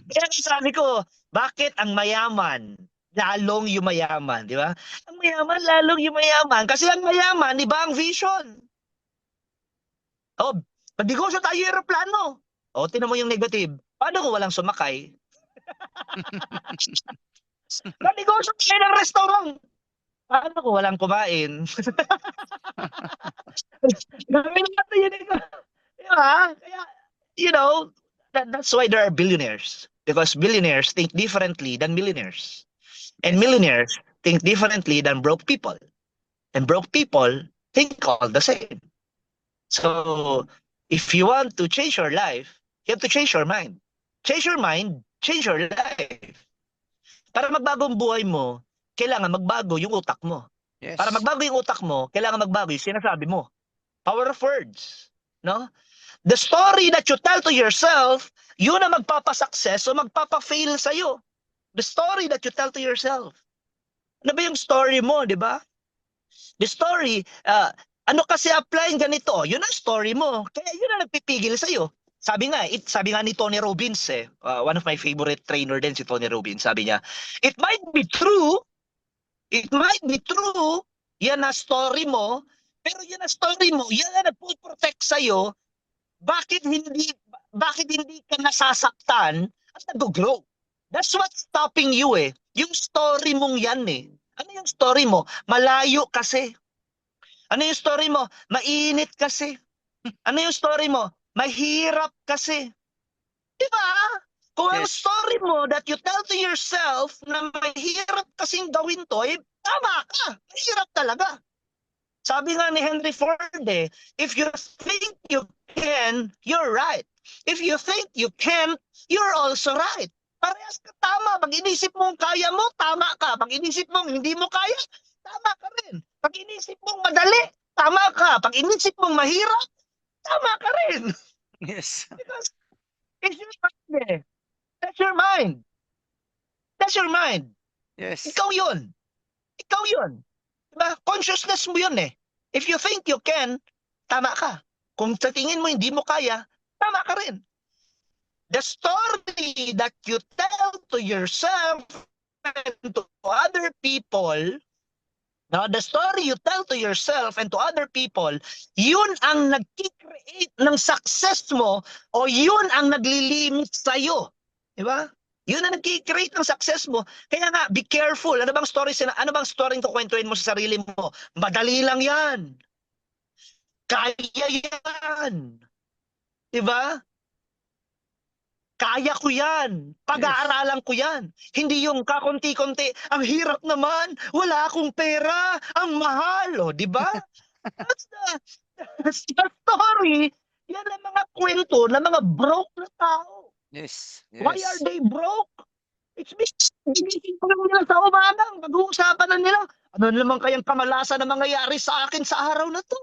Kaya sabi ko, bakit ang mayaman lalong yumayaman, di ba? Ang mayaman lalong yumayaman kasi ang mayaman, iba ang vision. Oh, magnegosyo tayo yung aeroplano. O, tinan mo yung negative. Paano kung walang sumakay? Magnegosyo tayo ng restaurant. Paano kung walang kumain? Gawin natin yun. Diba? Kaya, you know, that's why there are billionaires. Because billionaires think differently than millionaires. And Yes. millionaires think differently than broke people. And broke people think all the same. So, if you want to change your life, you have to change your mind. Change your mind, change your life. Para magbago ang buhay mo, kailangan magbago yung utak mo. Yes. Para magbago yung utak mo, kailangan magbago yung sinasabi mo. Power of words. No? The story that you tell to yourself, yun ang magpapasuccess o magpapa-fail sa'yo. The story that you tell to yourself. Ano ba yung story mo, di ba? The story, ano kasi applying ganito, yun ang story mo. Kaya yun ang nagpipigil sa'yo. Sabi nga ni Tony Robbins, one of my favorite trainer din si Tony Robbins, sabi niya, it might be true, yan na story mo, pero yan na story mo, yan na nagpo-protect sa'yo, bakit hindi ka nasasaktan at nag-grow? That's what's stopping you eh. Yung story mong yan eh. Ano yung story mo? Malayo kasi. Ano yung story mo? Mainit kasi. Ano yung story mo? Mahirap kasi. Diba? Kung ang Yes. story mo that you tell to yourself na mahirap kasing gawin to, eh, tama ka. Mahirap talaga. Sabi nga ni Henry Ford eh, if you think you can, you're right. If you think you can't, you're also right. Parehas ka tama. Pag inisip mong kaya mo, tama ka. Pag inisip mong hindi mo kaya, tama ka rin. Pag inisip mong madali, tama ka. Pag inisip mong mahirap, tama ka rin. Yes. Because it's your mind eh. That's your mind. That's your mind. Yes. Ikaw yun. Ikaw yun. Diba? Consciousness mo yun eh. If you think you can, tama ka. Kung sa tingin mo hindi mo kaya, tama ka rin. The story that you tell to yourself and to other people, now the story you tell to yourself and to other people, yun ang nag-create ng success mo o yun ang naglilimit sa'yo. Diba? Yun ang nag-create ng success mo. Kaya nga, be careful. Ano bang story kukwentuhin mo sa sarili mo? Madali lang yan. Kaya yan. Diba? Kaya ko yan. Pag-aaralan ko yan. Hindi yung kakunti-kunti. Ang hirap naman. Wala akong pera. Ang mahal. O, di ba? That's the story. Yan ang mga kwento ng mga broke na tao. Yes. Why Yes. are they broke? It's because gigising pa lang nila sa umaga. Pag-uusapan na nila. Ano naman kayang kamalasan na mangyayari sa akin sa araw na to?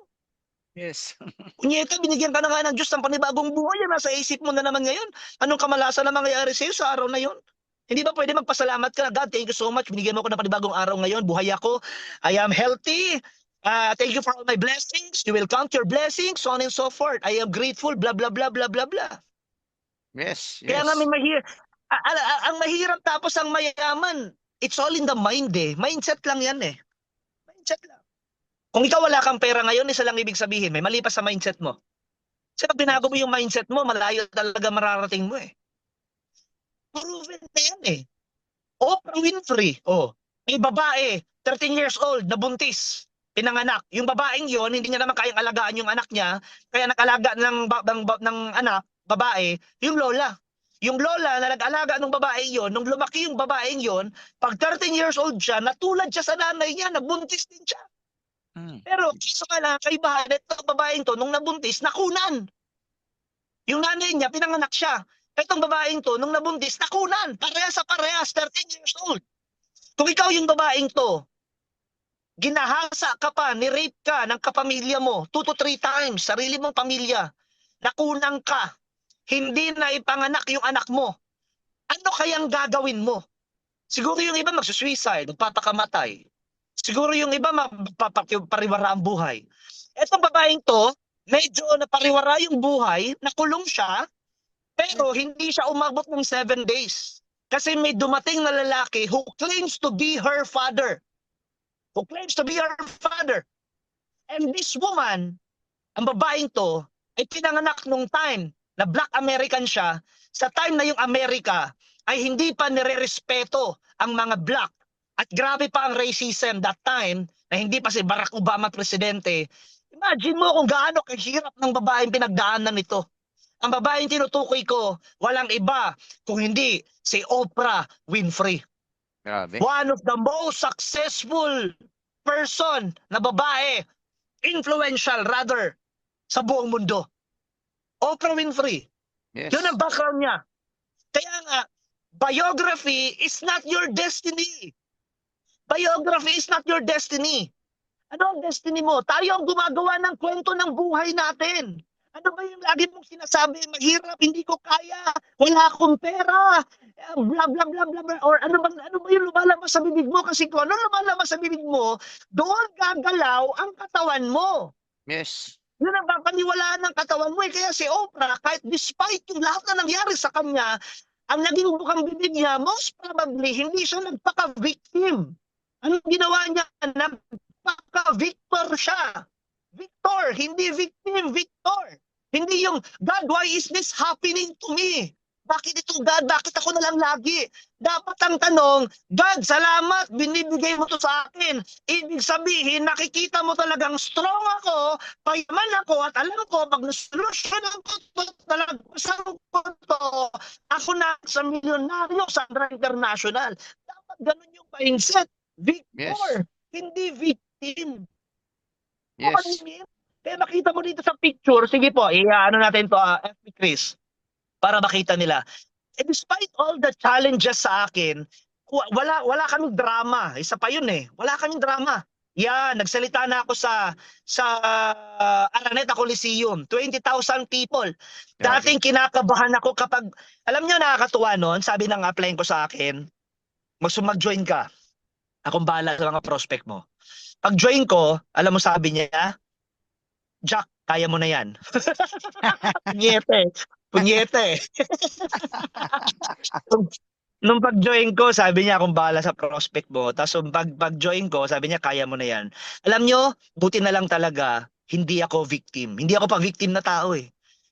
Yes. Kunyeta, binigyan ka na nga ng Diyos ng panibagong buhay. Yan, nasa isip mo na naman ngayon. Anong kamalasan na mangyayari sa'yo sa araw na yon? Hindi ba pwede magpasalamat ka na, God, thank you so much. Binigyan mo ako ng panibagong araw ngayon. Buhay ako. I am healthy. Thank you for all my blessings. You will count your blessings, so on and so forth. I am grateful, blah, blah, blah, blah, blah, blah. Yes. Kaya nga may ang mahirap tapos ang mayaman, it's all in the mind eh. Mindset lang yan eh. Mindset lang. Kung ikaw wala kang pera ngayon, isa lang ibig sabihin, may mali pa sa mindset mo. Kasi pag binago mo yung mindset mo, malayo talaga mararating mo eh. Proven na yan eh. Oprah Winfrey, may babae, 13 years old, nabuntis, pinanganak. Yung babaeng yon, hindi niya naman kayang alagaan yung anak niya, kaya nag-alaga ng anak, babae, yung lola. Yung lola na nag-alaga ng babaeng yon, nung lumaki yung babaeng yon, pag 13 years old siya, natulad siya sa nanay niya, nabuntis din siya. Pero kiso ka lang, kaibahan, itong babaeng to, nung nabuntis, nakunan. Yung nanay niya, pinanganak siya. Itong babaeng to, nung nabuntis, nakunan. Parehas sa parehas, 13 years old. Kung ikaw yung babaeng to, ginahasa ka pa, ni-rape ka ng kapamilya mo, 2 to 3 times, sarili mong pamilya, nakunang ka, hindi na ipanganak yung anak mo, ano kayang gagawin mo? Siguro yung iba magsusuicide, magpapakamatay. Siguro yung iba magpapariwara ang buhay. Etong babaeng to, medyo napariwara yung buhay, nakulong siya, pero hindi siya umabot ng 7 days. Kasi may dumating na lalaki who claims to be her father. Who claims to be her father. And this woman, ang babaeng to, ay pinanganak nung time na Black American siya, sa time na yung Amerika ay hindi pa nire-respeto ang mga Black. At grabe pa ang racism that time na hindi pa si Barack Obama presidente. Imagine mo kung gaano kahirap ng babaeng pinagdaanan nito. Ang babaeng tinutukoy ko, walang iba kung hindi si Oprah Winfrey. Grabe. One of the most successful person na babae, influential rather, sa buong mundo. Oprah Winfrey. Yes. Yun ang background niya. Kaya nga, biography is not your destiny. Biography is not your destiny. Ano ang destiny mo? Tayo ang gumagawa ng kwento ng buhay natin. Ano ba yung lagi mong sinasabi? Mahirap, hindi ko kaya, wala akong pera, blah, blah, blah, blah, blah. Or ano ba yung lumalabas sa bibig mo? Kasi kung ano lumalabas sa bibig mo, doon gagalaw ang katawan mo. Yes. Yun ang papaniwalaan ng katawan mo. Kaya si Oprah, kahit despite yung lahat na nangyari sa kanya, ang naging bukang bibig niya, most probably, hindi siya nagpaka-victim. Anong ginawa niya? Nagpaka-victor siya. Victor, hindi victim, victor. Hindi yung, God, why is this happening to me? Bakit ito, God? Bakit ako na lang lagi? Dapat ang tanong, God, salamat, binibigay mo to sa akin. Ibig sabihin, nakikita mo talagang strong ako, payaman ako, at alam ko, pag nasolusyonan ko ito, talagpasan ko ito, ako na sa milyonaryo sa international. Dapat ganun yung mindset. Victor, hindi victim. Yes. Ano yun? Kaya makita mo dito sa picture, sige po, ano natin to, FB Chris, para makita nila. And despite all the challenges sa akin, wala kaming drama. Isa pa yun eh. Wala kaming drama. Yan, nagsalita na ako sa Araneta Coliseum, 20,000 people. Dating kinakabahan ako kapag, alam niyo nakakatuwa noon, sabi ng upline ko sa akin, mag-join ka. Akong bahala sa mga prospect mo. Pag-join ko, alam mo sabi niya, Jack, kaya mo na yan. Punyete. Punyete. Nung pag-join ko, sabi niya akong bahala sa prospect mo. Tapos pag-join ko, sabi niya kaya mo na yan. Alam nyo, buti na lang talaga, hindi ako victim. Hindi ako pa victim na tao eh.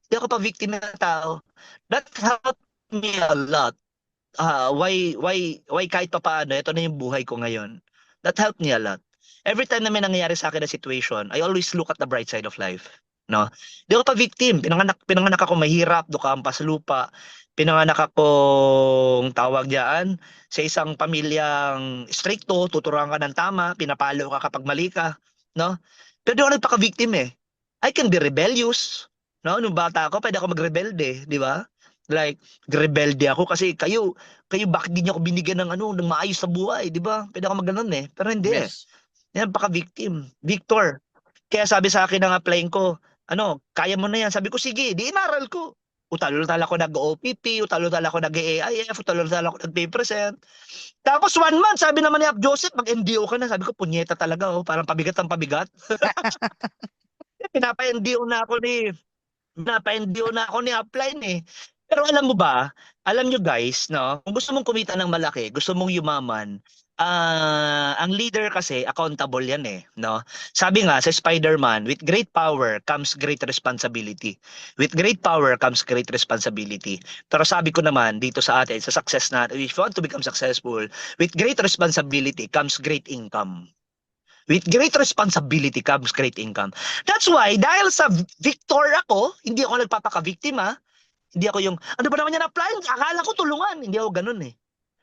Hindi ako pa victim na tao. That helped me a lot. Why kahit pa paano, ito na yung buhay ko ngayon. That helped me a lot. Every time na may nangyayari sa akin na situation, I always look at the bright side of life. No? Di ako pa victim. Pinanganak ako mahirap, dukampas lupa. Pinanganak akong tawag diyan sa isang pamilyang stricto, tuturuan ka ng tama, pinapalo ka kapag mali ka. No? Pero di ako nagpaka-victim eh. I can be rebellious. No? Nung bata ako, pwede ako magrebelde. Di ba? Like, rebelde ako kasi kayo bakit di niyo ako binigyan ng ng maayos sa buhay, di ba? Pwede ako magganon eh. Pero hindi eh. Yes. Yan, baka-victim. Victor. Kaya sabi sa akin ng applying ko, kaya mo na yan. Sabi ko, sige, di inaral ko. Utalo-talo ako nag-OPP, utalo-talo ako nag-AIF, utalo-talo ako nag-paper-present. Tapos 1 month, sabi naman ni Ap Joseph, mag-NDO ka na. Sabi ko, punyeta talaga, parang pabigat ang pabigat. Pinapa-NDO na ako ni Upline eh. Pero alam mo ba, alam nyo guys, no, kung gusto mong kumita ng malaki, gusto mong yumaman, ang leader kasi accountable yan eh, no? Sabi nga sa Spider-Man, with great power comes great responsibility. With great power comes great responsibility. Pero sabi ko naman dito sa atin, sa success natin, if you want to become successful, with great responsibility comes great income. With great responsibility comes great income. That's why, dahil sa victor ako, hindi ako nagpapaka-victim. Hindi ako yung, ano ba naman yan apply? Akala ko tulungan. Hindi ako ganun eh.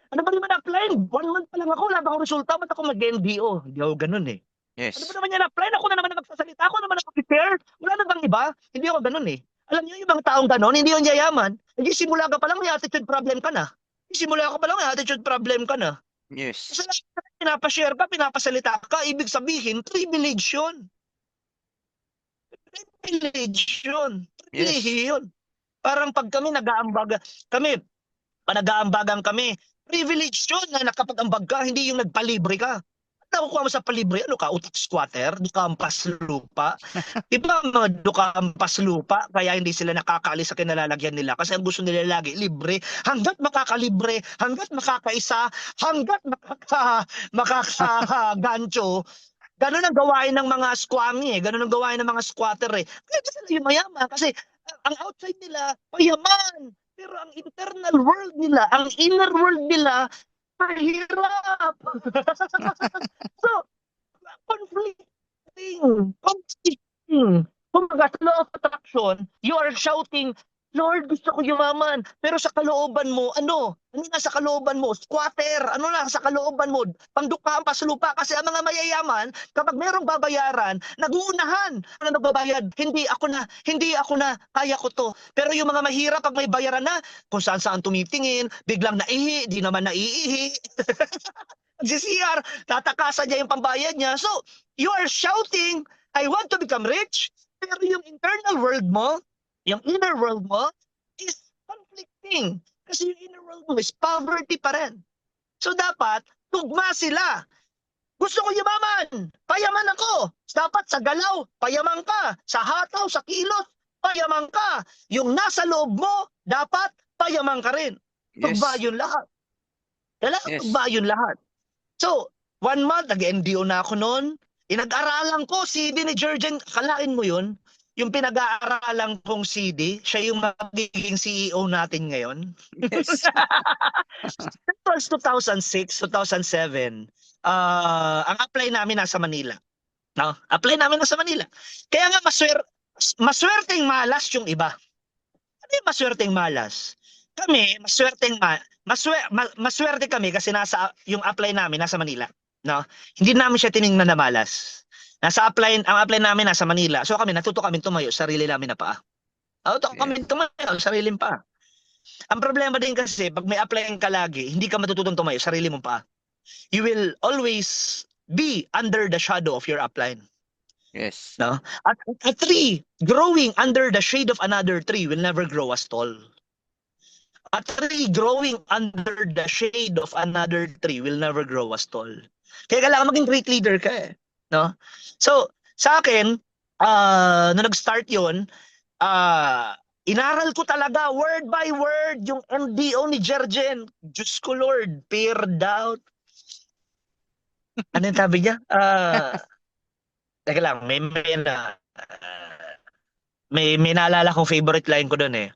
Ano ba naman apply? 1 month pa lang ako, wala ba akong resulta? Ba't ako mag-NDO? Hindi ako ganun eh. Yes. Ano ba naman yan apply? Ako na naman magsasalita. Ako naman prepare. Wala na bang iba? Hindi ako ganun eh. Alam niyo yung ibang taong ganun, hindi yung yayaman. Simula ka pa lang, may attitude problem ka na. Simula ka pa lang, may attitude problem ka na. Yes. Kasalanan pinapashare ka, pinapasalita ka, ibig sabihin, privilege yun. Privilege yun. Yes. Privilege yun. Parang pag kami nag-aambagan kami, privilege yun na nakapag-ambag ka, hindi yung nagpalibre ka. Nakukuha mo sa palibre, ano ka, utak squatter, dukampas lupa. Di ba mga dukampas lupa, kaya hindi sila nakakaalis sa kinalalagyan nila kasi ang gusto nila lagi, libre. Hanggat makakalibre, hanggat makakaisa, hanggat makakagancho, ganun ang gawain ng mga squammy ganun ang gawain ng mga squatter Kaya sila yung mayaman kasi ang outside nila, mayaman. Pero ang internal world nila, ang inner world nila, mahirap. So, conflicting. Kumbaga, sa law of attraction, you are shouting, Lord, gusto ko yumaman. Pero sa kalooban mo, ano? Ano na sa kalooban mo? Squatter. Ano na sa kalooban mo? Pandukhaan pa sa lupa. Kasi ang mga mayayaman, kapag merong babayaran, naguunahan. Ano nagbabayad? Hindi ako na, kaya ko to. Pero yung mga mahirap, pag may bayaran na, kung saan-saan tumitingin, biglang naihi, di naman naiihi. Nag-CR, tatakasan niya yung pambayad niya. So, you are shouting, I want to become rich, pero yung internal world mo, yung inner world mo, is conflicting. Kasi yung inner world mo is poverty pa rin. So, dapat, tugma sila. Gusto ko yumaman, payaman ako. Dapat sa galaw, payaman ka. Sa hataw, sa kilos, payaman ka. Yung nasa loob mo, dapat payaman ka rin. Yes. Tugma yun lahat. Kailangan Yes. tugma yun lahat. So, 1 month, nag-NDO na ako noon. Inag-aralan ko, CD ni Jurgen, kalain mo yun? Yung pinag-aaralan kong CD, siya yung magiging CEO natin ngayon. Yes. That was 2006, 2007. Ang apply namin nasa Manila. No? Apply namin nasa Manila. Kaya nga maswerteng malas yung iba. Ano yung maswerteng malas? Kami, maswerte kami kasi yung apply namin nasa Manila. No? Hindi namin siya tiningnan na malas. Ang apply namin nasa Manila. So kami, natuto kami tumayo, sarili namin na paa. Natuto kami tumayo, sariling paa. Ang problema din kasi, pag may applyan ka lagi, hindi ka matututong tumayo, sarili mong paa. You will always be under the shadow of your upline. Yes. No? A tree growing under the shade of another tree will never grow as tall. A tree growing under the shade of another tree will never grow as tall. Kaya kailangan maging great leader ka No? So, sa akin, nung nag-start yun, inaral ko talaga word by word yung NDO ni Jurgen. Diyos ko Lord, fear, doubt. Ano yung sabi niya? Teka lang, may naalala kong favorite line ko doon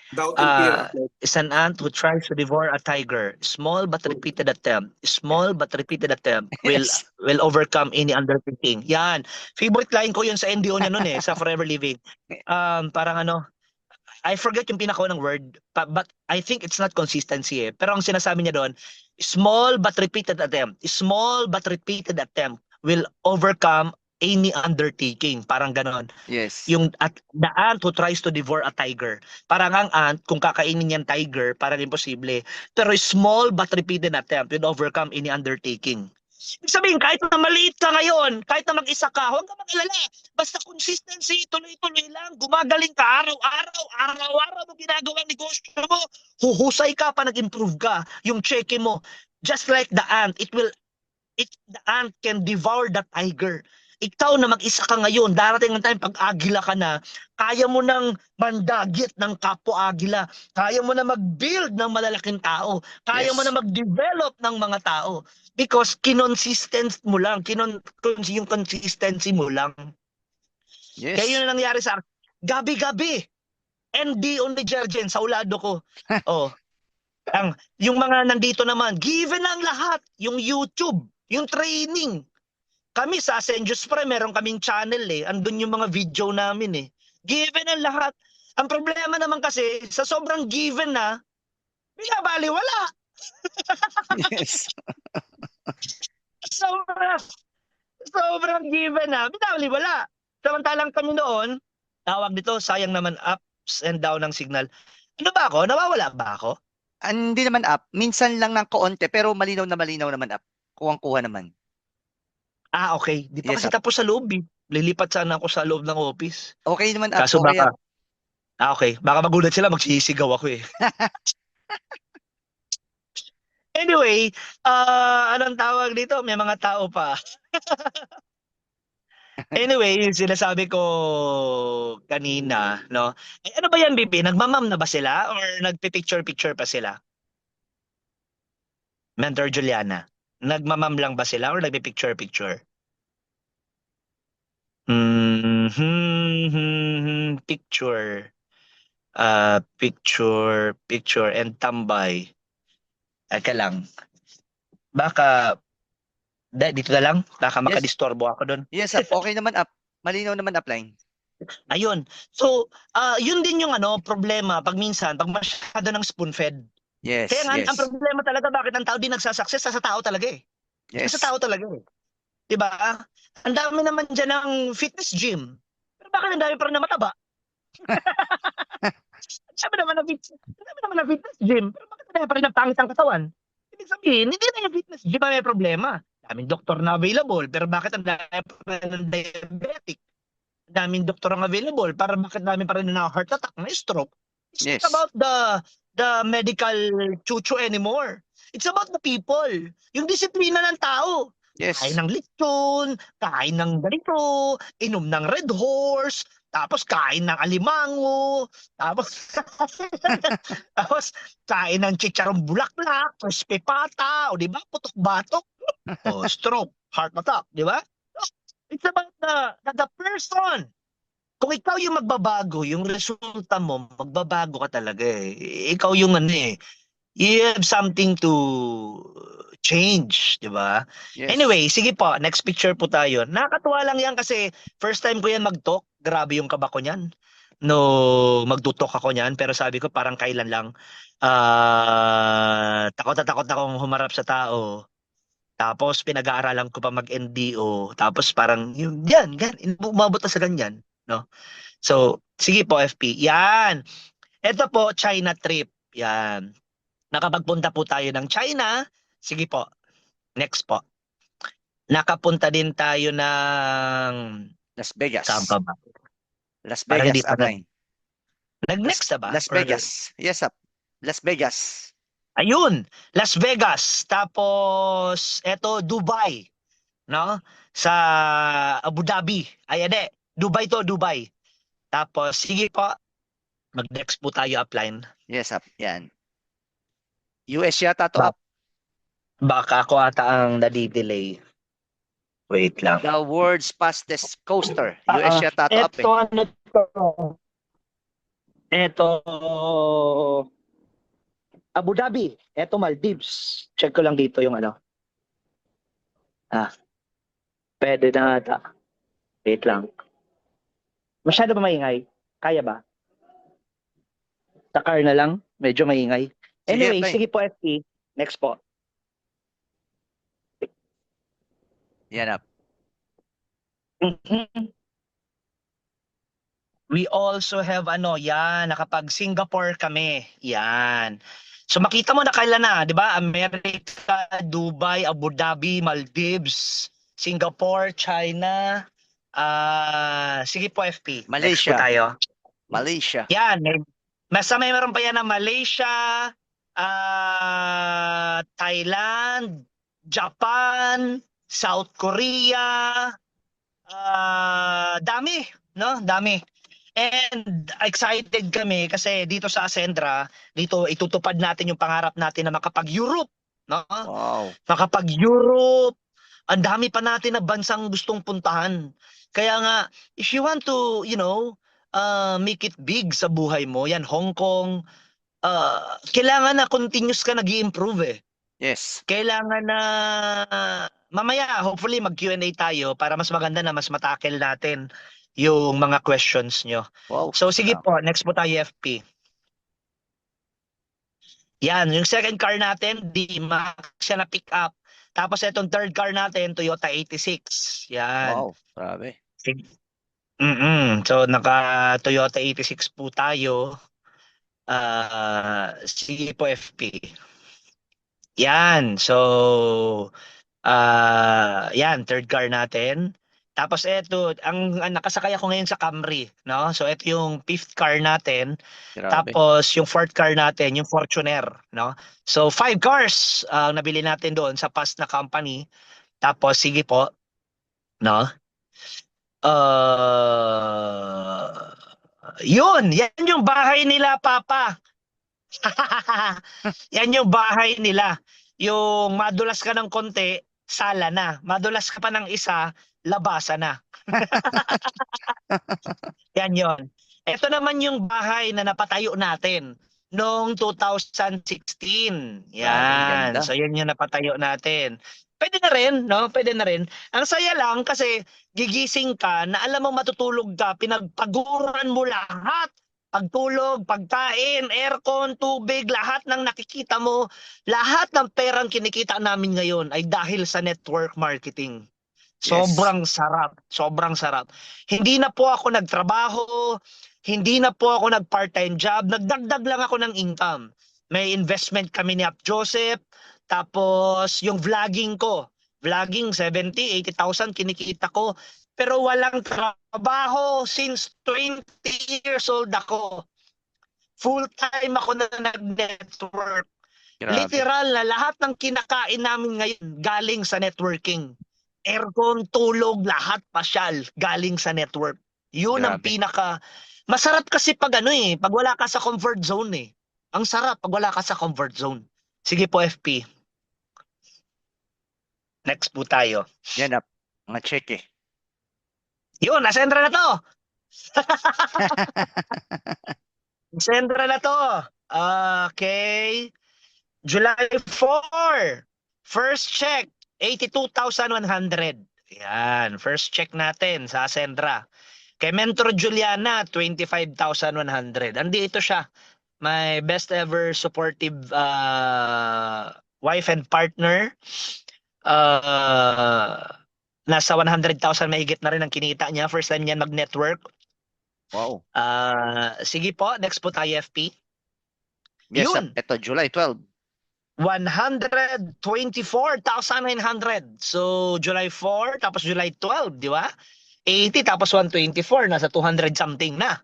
Doubt and fear. Is an ant who tries to devour a tiger. Small but repeated attempt. Small but repeated attempt Yes. will overcome any undertaking. Yan. Favorite line ko yun sa NDO niya noon sa Forever Living. Parang I forget yung pinakaunang word, but I think it's not consistency Pero ang sinasabi niya doon, small but repeated attempt. Small but repeated attempt will overcome any undertaking. Parang ganon. Yes. Yung the ant who tries to devour a tiger. Parang ang ant, kung kakainin yan tiger, parang imposible. Pero small but repeated attempt will overcome any undertaking. Ibig sabihin, kahit na maliit ka ngayon, kahit na mag-isa ka, huwag ka mag-alala. Basta consistency, tuloy-tuloy lang, gumagaling ka araw-araw mo ginagawa ang negosyo mo, huhusay ka pa, nag-improve ka, yung cheque mo. Just like the ant, the ant can devour the tiger. Ikaw na mag-isa ka ngayon, darating ang time, pag agila ka na, kaya mo nang mandagit ng kapwa-agila, kaya mo na mag-build ng malalaking tao, kaya mo na mag-develop ng mga tao. Because kinonsistent mo lang, yung consistency mo lang. Yes. Kaya yun ang nangyari sa akin. Gabi-gabi, ND on the Jurgen, sa ulado ko. Yung mga nandito naman, given ang lahat, yung YouTube, yung training. Kami sa Senjus Pre, meron kaming channel andun yung mga video namin Given ang lahat. Ang problema naman kasi, sa sobrang given na, wala. Yes. Sobrang given na, wala. Samantalang kami noon, tawag dito, sayang naman ups and down ng signal. Ano ba ako? Nawawala ba ako? Hindi naman up. Minsan lang ng kaunti, pero malinaw na malinaw naman up. kuwang-kuha naman. Okay. Di pa Yes, kasi up. tapos sa loob eh. Lilipat sana ako sa loob ng office. Okay naman, up. Kaso Okay, up. baka, okay. Baka magulat sila, magsisigaw ako eh. Anyway, anong tawag dito? May mga tao pa. Anyway, yung sinasabi ko kanina, no? Eh, ano ba yan, Bibi? Nagmamam na ba sila? Or nagpipicture-picture pa sila? Mentor Juliana. Nagmamam lang ba sila or nagpipicture-picture? Picture. Picture and tambay. Teka lang. Baka, dito na lang. Baka Yes. makadistorbo ako doon. Yes, up. Okay naman, up. Malinaw naman, upline. Ayun. So, yun din yung problema pag minsan, pag masyado ng spoon-fed. Yes, Kaya nga, yes. ang problema talaga bakit ang tao di nagsasucess sa tao talaga eh. Yes. Sa tao talaga eh. Diba? Ang dami naman dyan ng fitness gym. Pero bakit ang dami pa rin na mataba? Sabi naman ng fitness gym. Pero bakit ang dami pa rin ng pangit ang katawan? Ibig sabihin, hindi na yung fitness gym ang may problema. Daming doktor na available. Pero bakit ang dami pa rin ng diabetic? Daming doktor ang available. Para bakit dami pa rin na heart attack, na stroke? It's Yes. not about the medical chuchu anymore. It's about the people. Yung disiplina ng tao. Yes. Kain ng lechon, kain ng ganito, inom ng Red Horse, tapos kain ng alimango, tapos tapos kain ng chicharong bulaklak, crispy pata, o di ba? Putok batok, o stroke, heart attack, di ba? It's about the person. Kung ikaw yung magbabago, yung resulta mo, magbabago ka talaga eh. Ikaw yung you have something to change, di ba? Yes. Anyway, sige po, next picture po tayo. Nakakatuwa lang yan kasi first time ko yan mag-talk. Grabe yung kaba ko niyan. No, magtutok ako niyan, pero sabi ko parang kailan lang. Takot na takot akong humarap sa tao. Tapos pinag-aaralan ko pa mag-NDO. Tapos parang yung yan, umabot na sa ganyan, no? So, sige po FP. Yan. Ito po China trip. Yan. Nakapagpunta po tayo ng China. Sige po. Next po. Nakapunta din tayo ng Las Vegas. saan pa ba? Las Parang Vegas, hindi pa upline. Nag-next na ba? Las Or- Vegas. Yes, up. Las Vegas. Ayun, Las Vegas. Tapos eto Dubai, no? Sa Abu Dhabi. Ay, ade. Dubai to, Dubai. Tapos sige po. Mag-next po tayo upline. Yes, up. Yan. US yata to, Ba- up. Baka ako ata ang nadi-delay. Wait lang. The world's fastest coaster. US yata to, up. Eto ano to? Eto Abu Dhabi. Eto Maldives. Check ko lang dito yung pwede na ata. Wait lang. Masyado ba maingay? Kaya ba? Sa car na lang? Medyo maingay. Sige, Anyway, Tay. sige po FP. Next po. Yan, up. We also have yan, nakapag Singapore kami. Yan. So makita mo na kailan na, 'di ba? America, Dubai, Abu Dhabi, Maldives, Singapore, China. Sige po FP. Next Malaysia. po tayo. Malaysia. Yan, meron pa yan ng Malaysia, Thailand, Japan, South Korea, dami, no? Dami. And excited kami kasi dito sa Ascendra, dito itutupad natin yung pangarap natin na makapag-Europe, no? Wow. Makapag-Europe. Ang dami pa natin na bansang gustong puntahan. Kaya nga, if you want to, make it big sa buhay mo, yan, Hong Kong, kailangan na continuous ka nag-i-improve eh. Yes. Kailangan na mamaya hopefully mag Q&A tayo para mas maganda na mas matackle natin yung mga questions nyo. Wow. So sige po, next po tayo FP. Yan, yung second car natin, D-Max siya na pick up. Tapos itong third car natin, Toyota 86. Yan. Wow. Grabe. So naka Toyota 86 po tayo. Sige po FP. Yan. So Yan, third car natin. Tapos eto, ang nakasakay ako ngayon sa Camry, no? So ito yung fifth car natin. Grabe. Tapos yung fourth car natin, yung Fortuner, no? So 5 cars ang nabili natin doon sa past na company. Tapos sige po, no? Yan yung bahay nila, Papa. Yan yung bahay nila. Yung madulas ka ng konti, sala na. Madulas ka pa ng isa, labasa na. Yan yon. Ito naman yung bahay na napatayo natin noong 2016. Grabe, ganda. Yan. So yan yung napatayo natin. Pwede na rin, no? Pwede na rin. Ang saya lang kasi gigising ka na alam mo matutulog ka, pinagpaguran mo lahat. Pagtulog, pagkain, aircon, tubig, lahat ng nakikita mo, lahat ng perang kinikita namin ngayon ay dahil sa network marketing. Yes. Sobrang sarap, sobrang sarap. Hindi na po ako nagtrabaho, hindi na po ako nag-part-time job, nagdagdag lang ako ng income. May investment kami ni Ap Joseph, tapos yung vlogging ko, vlogging 70, 80,000 kinikita ko, pero walang trabaho since 20 years old ako. Full-time ako na nag-network. Grabe. Literal na lahat ng kinakain namin ngayon galing sa networking. Aircon, tulog, lahat pasyal galing sa network. Yun ang Grabe. pinaka masarap kasi pag pag wala ka sa comfort zone eh. Ang sarap pag wala ka sa comfort zone. Sige po FP. Next po tayo. Yan na. Mga check eh. Yun, Ascendra na to. Ascendra na to. Okay. July 4. First check, 82,100. Yan, first check natin sa Ascendra. Kay Mentor Juliana, 25,100. Andito siya. My best ever supportive wife and partner. Nasa 100,000 mahigit na rin ang kinita niya. First time niya mag-network. Wow. Sige po, next po tayo FP. Yes, Yun. ito, July 12. 124,900. So, July 4, tapos July 12, di ba? 80, tapos 124, nasa 200 something na.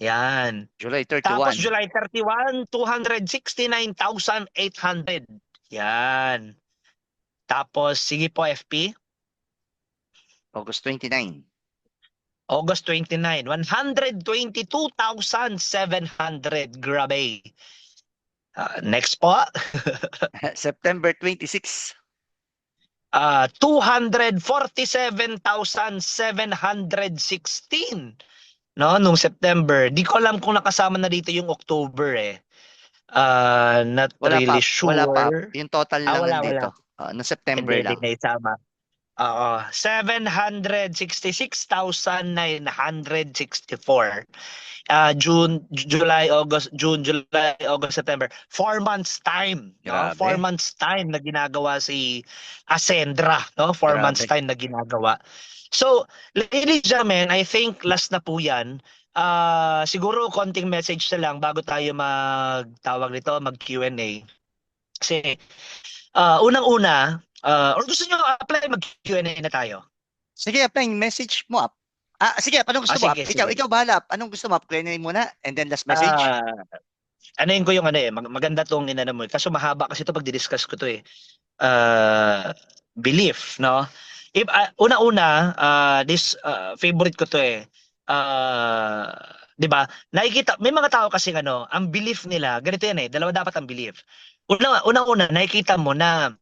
Yan. July Tapos 31. July 31, 269,800. Yan. Tapos, sige po FP. August 29. August 29, 122,700. Grabe. Next po. September 26. 247,716. No, nung September. Di ko alam kung nakasama na dito yung October eh. Not Wala really pa. sure. Wala pa. Yung total lang wala, nandito. No September Hindi lang. na isama. 766,964. June, July, August, September. 4 months time. No? Grabe. 4 months time na ginagawa si Ascendra. No? 4 Grabe. months time na ginagawa. So, ladies and gentlemen, I think last na po yan. Siguro konting message na lang bago tayo magtawag nito, mag Q&A. Kasi, unang-una, or gusto nyo apply, mag Q&A na tayo? Sige, apply. Message mo up. Sige, anong gusto mo? Sige, Ikaw, sige. ikaw bahala. Anong gusto mo? Q&A muna and then last message. Anayin ko yung maganda tong inano mo. Kaso mahaba kasi ito pag di-discuss ko to eh. Belief, no? If una-una, this favorite ko to eh. 'Di ba? Nakikita may mga tao kasi ang belief nila, ganito yan eh. Dalawa dapat ang belief. Una-una, nakikita mo na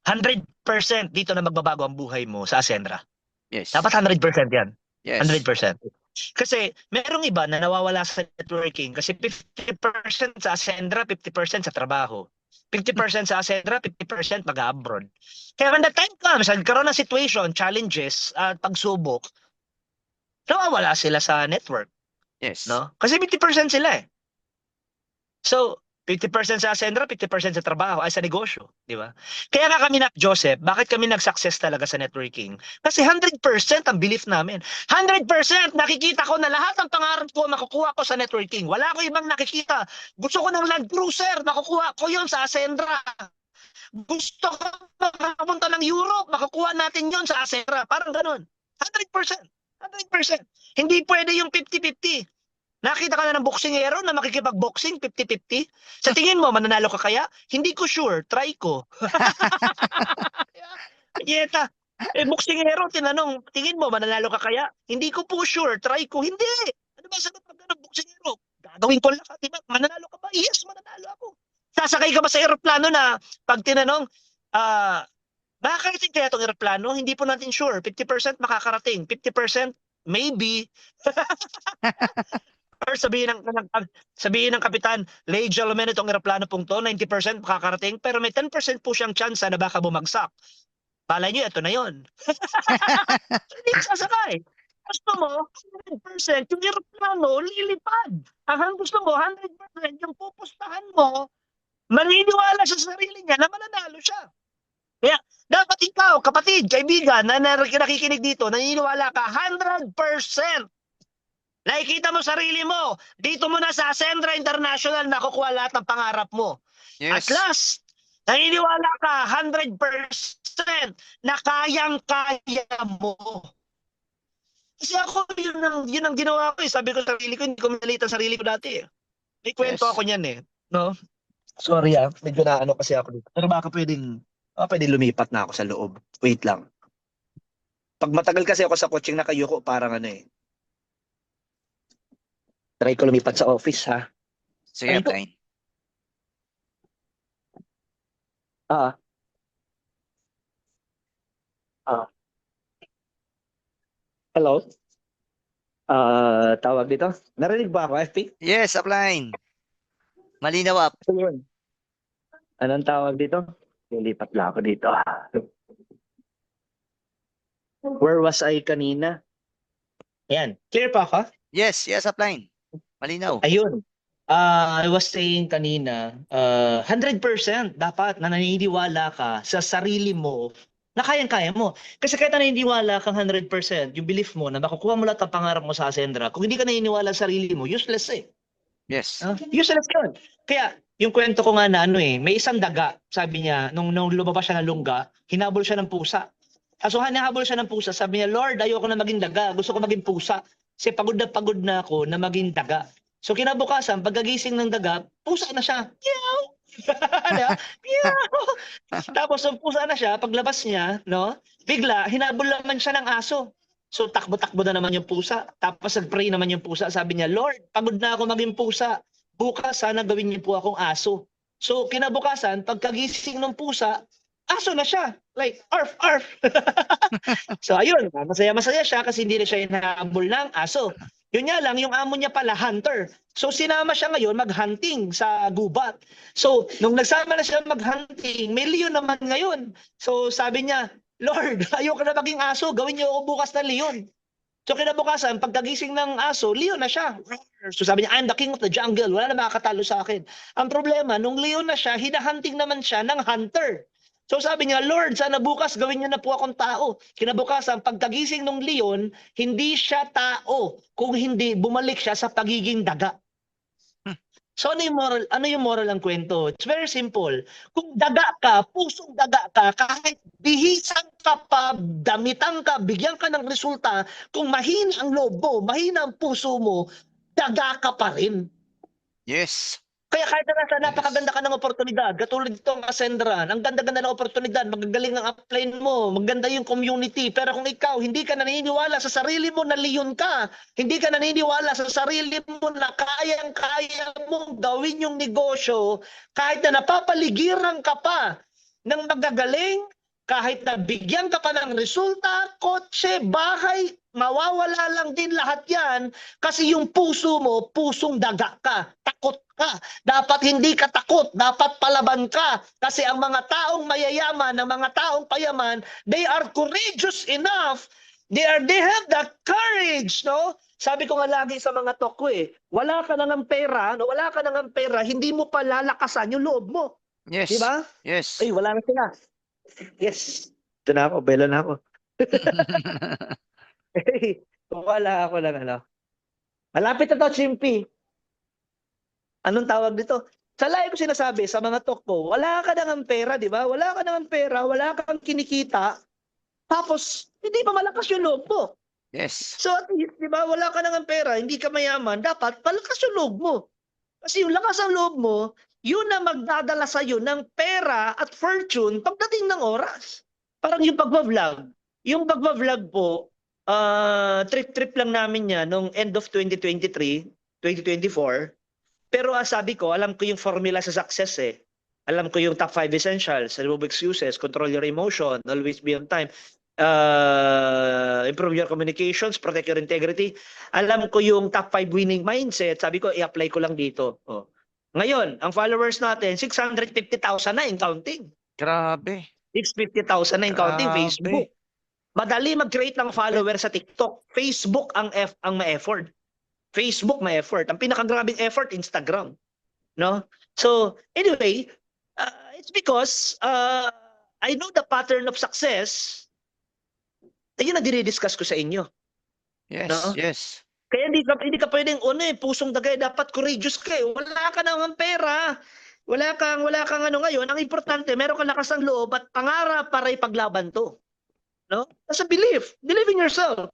100% dito na magbabago ang buhay mo sa Ascendra. Yes. Dapat 100% yan. Yes. 100%. Kasi merong iba na nawawala sa networking kasi 50% sa Ascendra, 50% sa trabaho. 50% sa Ascendra, 50% mag-abroad. Kaya when the time comes, nagkaroon ng situation, challenges, at pagsubok, nawawala sila sa network. Yes. No? Kasi 50% sila eh. So, 50% sa Ascendra, 50% sa trabaho ay sa negosyo, di ba? Kaya nga kami Joseph, bakit kami nag-success talaga sa networking? Kasi 100% ang belief namin. 100% nakikita ko na lahat ng pangarap ko makukuha ko sa networking. Wala ko ibang nakikita. Gusto ko ng Land Cruiser, makukuha ko yun sa Ascendra. Gusto ko makapunta ng Europe, makukuha natin yon sa Asera. Parang ganun. 100%. 100%. Hindi pwede yung 50-50. Nakita ka na ng boksingero na makikipag-boxing 50-50? Sa tingin mo, mananalo ka kaya? Hindi ko sure. Try ko. Yeta. Boksingero, tinanong, tingin mo, mananalo ka kaya? Hindi ko po sure. Try ko. Hindi. Ano ba sagot pag ganun, boksingero? Gagawin ko lahat. Diba? Mananalo ka ba? Yes, mananalo ako. Sasakay ka ba sa eroplano na pag tinanong, makakarating kaya itong eroplano? Hindi po natin sure. 50% makakarating. 50% maybe. Or sabihin ng kapitan, ladies and gentlemen, itong eroplano pong to, 90% makakarating, pero may 10% po siyang chance na baka bumagsak. Balay niyo, ito na yon. Hindi ka sasakay. Gusto mo, 100% yung eroplano, lilipad. Ang gusto mo, 100% yung pupustahan mo, maniniwala sa sarili niya na mananalo siya. Kaya, dapat ikaw, kapatid, kaibigan, na nakikinig dito, naniniwala ka 100%. Nakikita mo sarili mo. Dito mo na sa Ascendra International nakukuha lahat ng pangarap mo. At Yes. last, naniniwala ka 100% na kayang-kaya mo. Kasi ako, yun ang ginawa ko. Sabi ko sa sarili ko, hindi ko maliit ang sarili ko dati. May kwento Yes. ako niyan eh. No? Sorry medyo naano kasi ako dito. Pero baka pwedeng lumipat na ako sa loob. Wait lang. Pag matagal kasi ako sa coaching nakayuko, parang ano eh. Try ko lumipat sa office, ha? Sige, Try ko. Upline. Ah. Ah. Hello? Tawag dito? Narinig ba ako, FP? Yes, Upline. Malinaw, Up. Ayun. Anong tawag dito? Lilipat lang ako dito. Where was I kanina? Ayan. Clear pa ako? Yes, Upline. Malinaw. Ayun. I was saying kanina, 100% dapat na naniniwala ka sa sarili mo na kayang-kaya mo. Kasi kahit na naniniwala kang 100%, yung belief mo na makukuha mo lahat ng pangarap mo sa Ascendra, kung hindi ka naniniwala sa sarili mo, useless eh. Yes. Useless yun. Kaya, yung kwento ko nga na may isang daga, sabi niya, nung lumabas siya ng lungga, hinabol siya ng pusa. So, hinahabol siya ng pusa, sabi niya, Lord, ayoko na maging daga, gusto ko maging pusa. Kasi pagod na ako na maging daga. So, kinabukasan, pagkagising ng daga, pusa na siya. Meow! Diba? Meow! Tapos, so, pusa na siya, paglabas niya, bigla, hinabol naman siya ng aso. So, takbo-takbo na naman yung pusa. Tapos, nag-pray naman yung pusa. Sabi niya, Lord, pagod na ako maging pusa. Bukas, sana gawin niyo po akong aso. So, kinabukasan, pagkagising ng pusa, aso na siya. Like, arf, arf. So, ayun, masaya-masaya siya kasi hindi na siya hinahabol ng aso. Yun nga lang, yung amo niya pala, hunter. So, sinama siya ngayon mag-hunting sa gubat. So, nung nagsama na siya mag-hunting, may leon naman ngayon. So, sabi niya, Lord, ayoko na maging aso, gawin niyo ako bukas na leon. So kinabukasan, pagkagising ng aso, leon na siya. So sabi niya, I'm the king of the jungle, wala na makakatalo sa akin. Ang problema, nung leon na siya, hinahunting naman siya ng hunter. So sabi niya, Lord, sana bukas gawin niyo na po akong tao. Kinabukasan, pagkagising ng leon, hindi siya tao. Kung hindi, bumalik siya sa pagiging daga. So ano yung moral ng kwento? It's very simple. Kung daga ka, pusong daga ka, kahit bihisan ka pa, damitan ka, bigyan ka ng resulta, kung mahina ang loob mo, mahina ang puso mo, daga ka pa rin. Yes. Kaya kahit na napakaganda ka ng oportunidad, katulad dito ang Ascendran, ang ganda-ganda ng oportunidad, magagaling ang upline mo, maganda yung community, pero kung ikaw hindi ka naniniwala sa sarili mo na leon ka, hindi ka naniniwala sa sarili mo na kayang-kaya mong gawin yung negosyo, kahit na napapaligiran ka pa ng magagaling, kahit na bigyan ka pa ng resulta, kotse, bahay, mawawala lang din lahat yan kasi yung puso mo, pusong daga ka, takot ka. Dapat hindi ka takot, dapat palaban ka. Kasi ang mga taong mayayaman, ang mga taong payaman, they are courageous enough. They have the courage, no? Sabi ko nga lagi sa mga talk ko wala ka nang pera, wala ka nang pera, hindi mo pa lalakasan yung loob mo. Yes. Di ba? Yes. Ay, wala na sila. Yes. Ito na ako, belo na ako. Wala ako lang Malapit na to, Chimpy. Anong tawag dito? Sa live ko sinasabi, sa mga talk ko, wala ka nang pera, di ba? Wala ka nang pera, wala kang kinikita, tapos hindi pa malakas yung loob mo. Yes. So at least, di ba, wala ka nang pera, hindi ka mayaman, dapat palakas yung loob mo. Kasi yung lakas ng loob mo, yun na magdadala sa'yo ng pera at fortune pagdating ng oras. Parang yung pagbablog. Yung pagbablog po, trip-trip lang namin yan nung end of 2023, 2024. Pero sabi ko, alam ko yung formula sa success eh. Alam ko yung top 5 essentials, remove excuses, control your emotion, always be on time, improve your communications, protect your integrity. Alam ko yung top 5 winning mindset. Sabi ko, i-apply ko lang dito. Oh. Ngayon, ang followers natin, 650,000 na in counting. Grabe. 650,000 na in counting Grabe. Facebook. Madali mag-create ng follower sa TikTok. Facebook ang ma-effort. Facebook ma-effort. Ang pinakagrabing effort, Instagram. No? So, anyway, it's because I know the pattern of success. Ayun ang dinidiscuss ko sa inyo. Yes, No? yes. Kaya hindi ka pwedeng pusong dagay, dapat courageous ka. Wala ka naman pera. Wala kang ano ngayon. Ang importante, meron kang lakas ng loob at pangarap para ipaglaban to. No? That's a belief. Believe in yourself.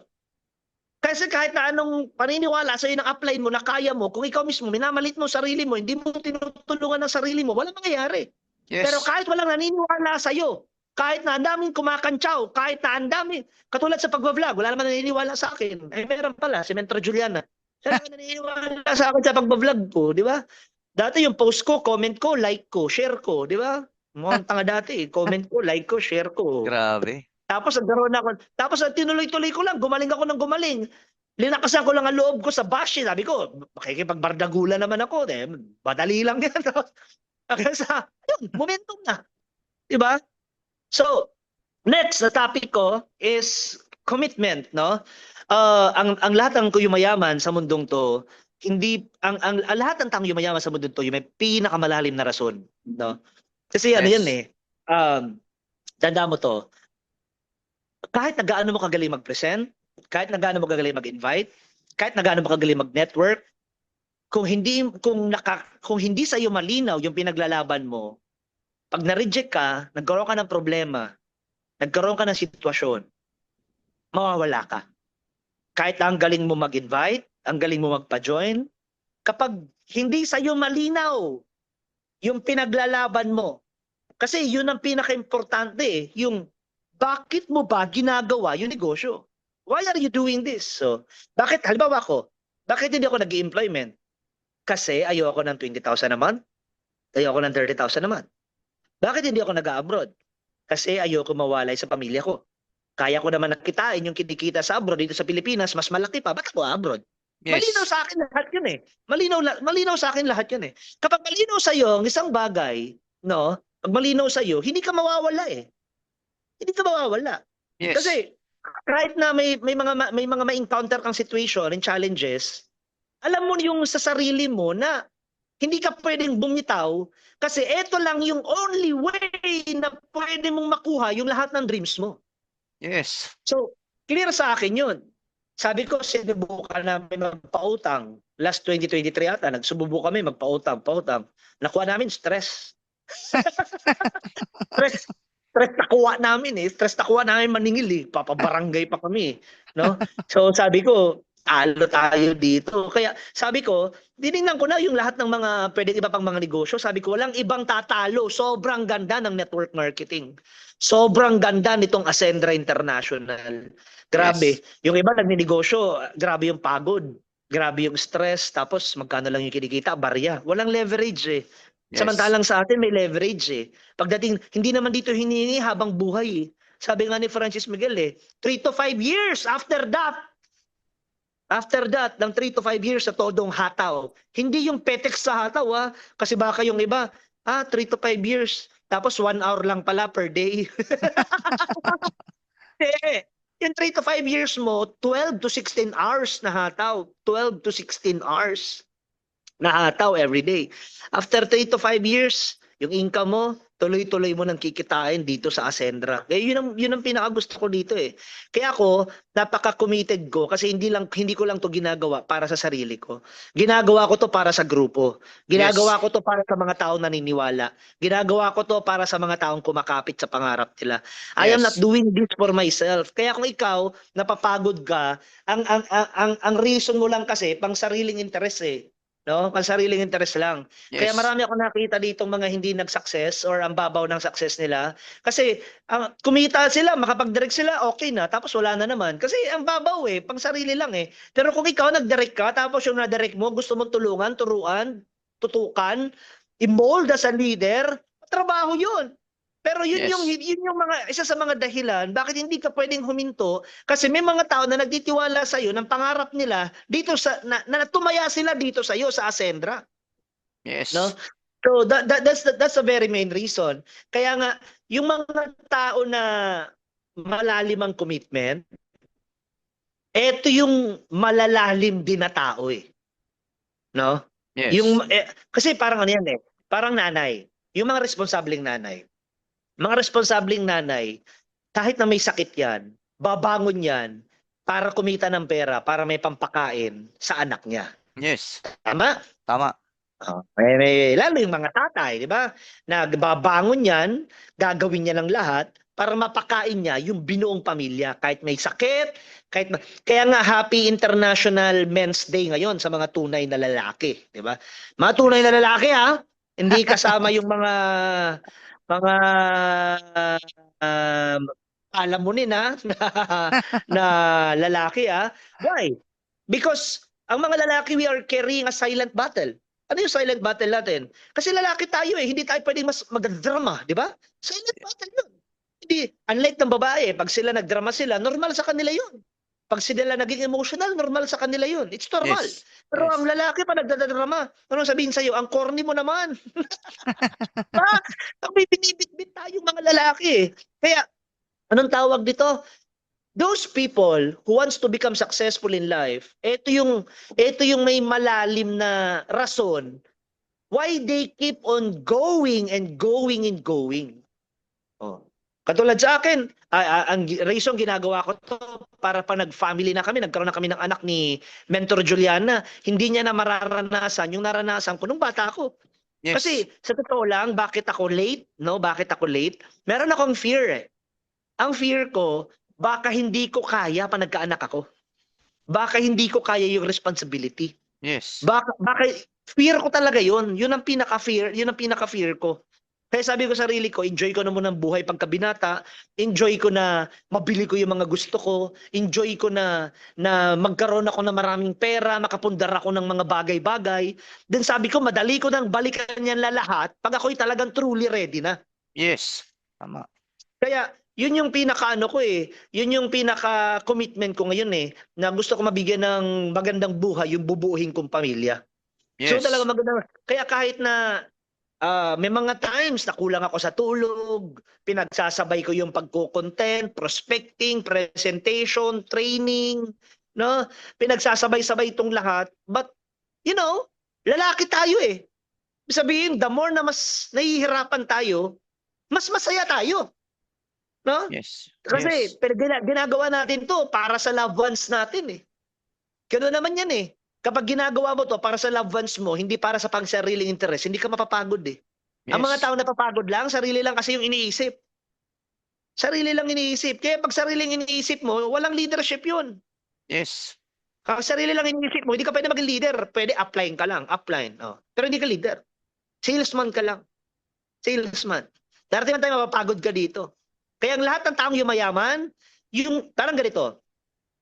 Kasi kahit na anong paniniwala sa'yo ng apply mo na kaya mo, kung ikaw mismo minamalit mo sarili mo, hindi mo tinutulungan ng sarili mo, walang mangyayari. Yes. Pero kahit walang naniniwala sa'yo, kahit na ang daming kumakantsaw, kahit na ang daming, katulad sa pagbablog, wala naman naniniwala sa akin. Eh, meron pala, si Mentor Juliana. Siya naman naniniwala sa akin sa pagbablog ko, di ba? Dati yung post ko, comment ko, like ko, share ko, di ba? Mukhang tanga dati, comment ko, like ko, share ko. Grabe. Tapos nagkaroon ako, tapos tinuloy-tuloy ko lang, gumaling ako ng gumaling. Linakasan ko lang ang loob ko sa bashi. Sabi ko, makikipagbardagulan naman ako. Madali lang yan. Hanggang sa, yun, momentum na. Diba? So, next na topic ko is commitment, no? Ang lahat ng yumayaman sa mundong to, hindi ang lahat ng taong yumayaman sa mundong to, yung may pinakamalalim na rason, no? Kasi ano Yes. yan eh. Tanda mo to. Kahit na gaano mo kagaling mag-present, kahit na gaano mo kagaling mag-invite, kahit na gaano mo kagaling mag-network, kung hindi sa iyo malinaw yung pinaglalaban mo, pag na-reject ka, nagkaroon ka ng problema, nagkaroon ka ng sitwasyon, mawawala ka. Kahit na ang galing mo mag-invite, ang galing mo magpa-join, kapag hindi sa iyo malinaw yung pinaglalaban mo, kasi yun ang pinaka-importante eh, yung bakit mo ba ginagawa yung negosyo? Why are you doing this? So, halimbawa ko, bakit hindi ako nag-employment? Kasi ayoko ng 20,000 a month, ayoko ng 30,000 a month. Bakit hindi ako nag-abroad? Kasi ayoko mawalay sa pamilya ko. Kaya ko naman nakitain yung kinikita sa abroad dito sa Pilipinas, mas malaki pa. Ba't ako abroad? Yes. Malinaw sa akin lahat yun eh. Malinaw sa akin lahat yun eh. Kapag malinaw sa iyo ang isang bagay, no? Pag malinaw sa iyo, hindi ka mawawala eh. Hindi ka mawawala. Yes. Kasi kahit na may mga ma-encounter kang situation and challenges, alam mo yung sa sarili mo na hindi ka pwedeng bumitaw kasi ito lang yung only way na pwede mong makuha yung lahat ng dreams mo. Yes. So, clear sa akin yun. Sabi ko, sinubukan namin magpautang. Last 2023 ata, nagsubukan kami magpautang. Nakuha namin stress. Stress nakuha namin eh. Stress nakuha namin maningil eh. Papabarangay pa kami. No? So sabi ko, talo tayo dito. Kaya sabi ko, dinignan ko na yung lahat ng mga pwedeng iba pang mga negosyo. Sabi ko, walang ibang tatalo. Sobrang ganda ng network marketing. Sobrang ganda nitong Ascendra International. Grabe. Yes. Yung iba nagninegosyo, grabe yung pagod. Grabe yung stress. Tapos magkano lang yung kinikita? Barya. Walang leverage eh. Yes. Samantalang sa atin may leverage eh. Pagdating, hindi naman dito hinihingi habang buhay eh. Sabi nga ni Francis Miguel eh, 3 to 5 years after that, ng 3 to 5 years sa todong hataw. Hindi yung petex sa hataw ha, kasi baka yung iba, 3 to 5 years, tapos 1 hour lang pala per day. Yung 3 to 5 years mo, 12 to 16 hours na hataw. 12 to 16 hours na hataw every day. After 3 to 5 years, yung income mo, tuloy-tuloy mo nang kikitain dito sa Ascendra. Kaya yun ang pinakagusto ko dito eh. Kaya ako, napaka-committed ko kasi hindi ko lang to ginagawa para sa sarili ko. Ginagawa ko to para sa grupo. Ginagawa ko to para sa mga taong naniniwala. Ginagawa ko to para sa mga taong kumakapit sa pangarap nila. I am not Yes. doing this for myself. Kaya kung ikaw napapagod ka, ang reason mo lang kasi pang sariling interes eh. No? Pang sariling interes lang. Kaya Yes. marami ako nakita ditong mga hindi nag-success or ang babaw ng success nila. Kasi kumita sila, makapag-direct sila, okay na. Tapos wala na naman. Kasi ang babaw eh, pang sarili lang eh. Pero kung ikaw nag-direct ka, tapos yung na-direct mo, gusto mong tulungan, turuan, tutukan, i-mold as a leader, trabaho yun. Pero yun Yes. yung mga isa sa mga dahilan bakit hindi ka pwedeng huminto kasi may mga tao na nagtitiwala sa iyo ng pangarap nila dito sa na tumaya sila dito sa iyo sa Ascendra, Yes. no? So that's the very main reason. Kaya nga yung mga tao na malalim ang commitment, eto yung malalalim din na tao eh, no? Yes. Kasi parang ano yan eh, parang nanay, yung mga responsableng nanay. Mga responsableng nanay, kahit na may sakit yan, babangon yan para kumita ng pera, para may pampakain sa anak niya. Yes. Tama? Tama. Lalo yung mga tatay, di ba? Nagbabangon yan, gagawin niya ng lahat para mapakain niya yung binuong pamilya. Kahit may sakit, kaya nga Happy International Men's Day ngayon sa mga tunay na lalaki. Di ba? Mga tunay na lalaki ha, hindi kasama yung mga alam mo na na lalaki Why? Because ang mga lalaki, we are carrying a silent battle. Ano yung silent battle natin? Kasi lalaki tayo eh, hindi tayo pwedeng magdrama, di ba? Silent battle yun. Hindi, unlike ng babae, pag sila nagdrama sila, normal sa kanila yun. Pag sila naging emotional, normal sa kanila yun. It's normal. Yes. Pero Yes. ang lalaki pa nagdadrama, anong sabihin sa'yo? Ang corny mo naman. May binibitbit tayong mga lalaki eh. Kaya, anong tawag dito? Those people who wants to become successful in life, ito yung may malalim na rason why they keep on going and going and going. Oh. Katulad sa akin, ang reason ginagawa ko to para pa nag-family na kami, nagkaroon na kami ng anak ni Mentor Juliana, hindi niya na mararanasan yung naranasan ko nung bata ako. Yes. Kasi sa totoo lang, bakit ako late? No, bakit ako late? Meron akong fear eh. Ang fear ko, baka hindi ko kaya pa nagkaanak ako. Baka hindi ko kaya yung responsibility. Yes. Baka fear ko talaga 'yun. 'Yun ang pinaka-fear ko. Kaya sabi ko sa sarili ko, enjoy ko na muna ang buhay pagkabinata, enjoy ko na mabili ko yung mga gusto ko, enjoy ko na magkaroon ako ng maraming pera, makapundar ako ng mga bagay-bagay. Then sabi ko, madali ko nang balikan yan lahat pag ako'y talagang truly ready na. Yes. Tama. Kaya yun yung pinaka-ano ko eh, yun yung pinaka-commitment ko ngayon eh, na gusto ko mabigyan ng magandang buhay yung bubuuhin kong pamilya. So Yes. talaga maganda. Kaya kahit na may mga times na kulang ako sa tulog, pinagsasabay ko yung pagko-content, prospecting, presentation, training, no? Pinagsasabay-sabay itong lahat. But, you know, lalaki tayo eh. Sabihin, the more na mas nahihirapan tayo, mas masaya tayo. No? Yes. Kasi Yes. ginagawa natin to para sa loved ones natin eh. Gano'n naman yan eh. Kapag ginagawa mo to para sa loved ones mo, hindi para sa pangsariling interest, hindi ka mapapagod eh. Yes. Ang mga tao napapagod lang, sarili lang kasi yung iniisip. Sarili lang iniisip. Kaya pag sariling iniisip mo, walang leadership yun. Yes. Kapag sarili lang iniisip mo, hindi ka pwede maging leader. Pwede upline ka lang, upline. Oh. Pero hindi ka leader. Salesman ka lang. Salesman. Darating man tayo mapapagod ka dito. Kaya ang lahat ng taong yumayaman, yung parang ganito,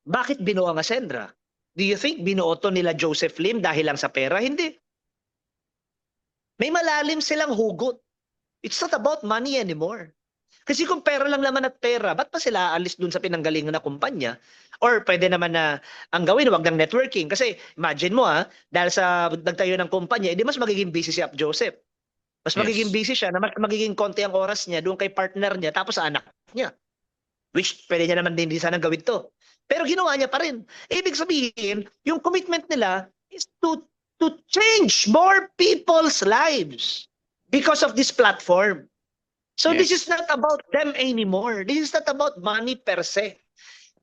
bakit binuo ang Ascendra? Do you think binuo to nila Joseph Lim dahil lang sa pera? Hindi. May malalim silang hugot. It's not about money anymore. Kasi kung pera lang naman at pera, ba't pa sila aalis dun sa pinanggalingan na kumpanya? Or pwede naman na ang gawin, wag ng networking. Kasi imagine mo dahil sa nagtayo ng kumpanya, edi mas magiging busy si Ap Joseph. Mas Yes. magiging busy siya, na mas magiging konti ang oras niya doon kay partner niya, tapos sa anak niya. Which pwede niya naman din sana gawin to. Pero ginawa niya pa rin. Ibig sabihin, yung commitment nila is to change more people's lives because of this platform. So this Yes. is not about them anymore. This is not about money per se.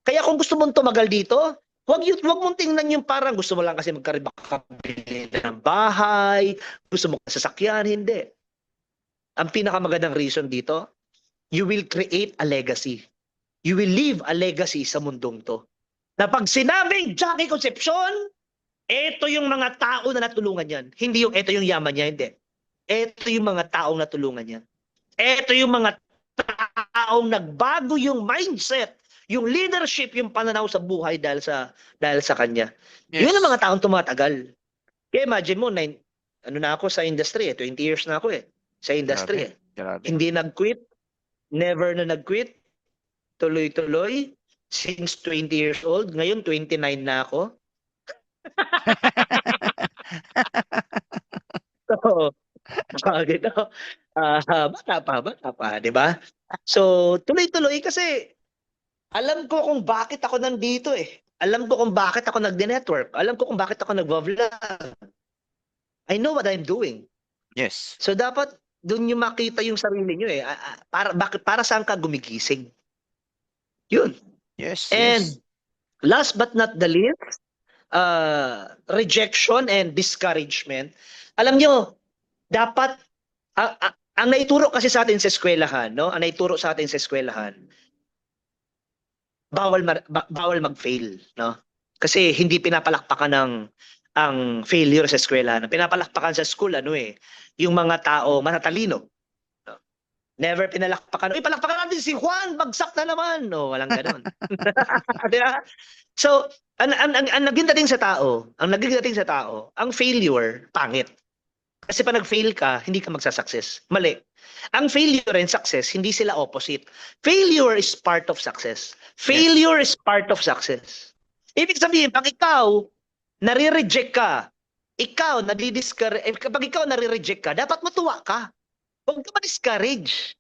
Kaya kung gusto mong tumagal dito, wag mong tingnan yung parang gusto mo lang kasi makabili ng bahay, gusto mo sasakyan, hindi. Ang pinakamagandang reason dito, you will create a legacy. You will leave a legacy sa mundong to. Na pag sinabing Jackie Concepcion, ito yung mga tao na natulungan yan. Hindi yung ito yung yaman niya, hindi. Ito yung mga taong natulungan niya. Ito yung mga taong nagbago yung mindset, yung leadership, yung pananaw sa buhay dahil sa kanya. Yes. Yun ang mga taong tumatagal. Kaya imagine mo, ano na ako sa industry, 20 years na ako sa industry. Grabe. Hindi nag-quit, never na nag-quit, tuloy-tuloy, since 20 years old, ngayon 29 na ako. So, gitu. Bata pa, di ba? So, tuloy-tuloy kasi alam ko kung bakit ako nandito Alam ko kung bakit ako nagde-network. Alam ko kung bakit ako nag-vlog. I know what I'm doing. Yes. So, dapat doon yung makita yung sarili nyo para saan ka gumigising. Yun. Yes. And last but not the least, rejection and discouragement. Alam nyo, dapat ang naituro kasi sa atin sa eskwelahan, no? Ang naituro sa atin sa eskwelahan, bawal mag-fail, no? Kasi hindi pinapalakpakan ang failure sa eskwelahan. Ang pinapalakpakan sa school yung mga tao matatalino. No? Never pinalakpakan. Palakpakan natin si Juan, bagsak na naman. No, walang ganoon. Diba? So, ang naging dating sa tao, ang failure, pangit. Kasi pag nag-fail ka, hindi ka magsasucess. Mali. Ang failure and success, hindi sila opposite. Failure is part of success. Failure is part of success. Ibig sabihin, pag ikaw, nare-reject ka, kapag ikaw nare-reject ka, dapat matuwa ka. Huwag ka ma-discourage.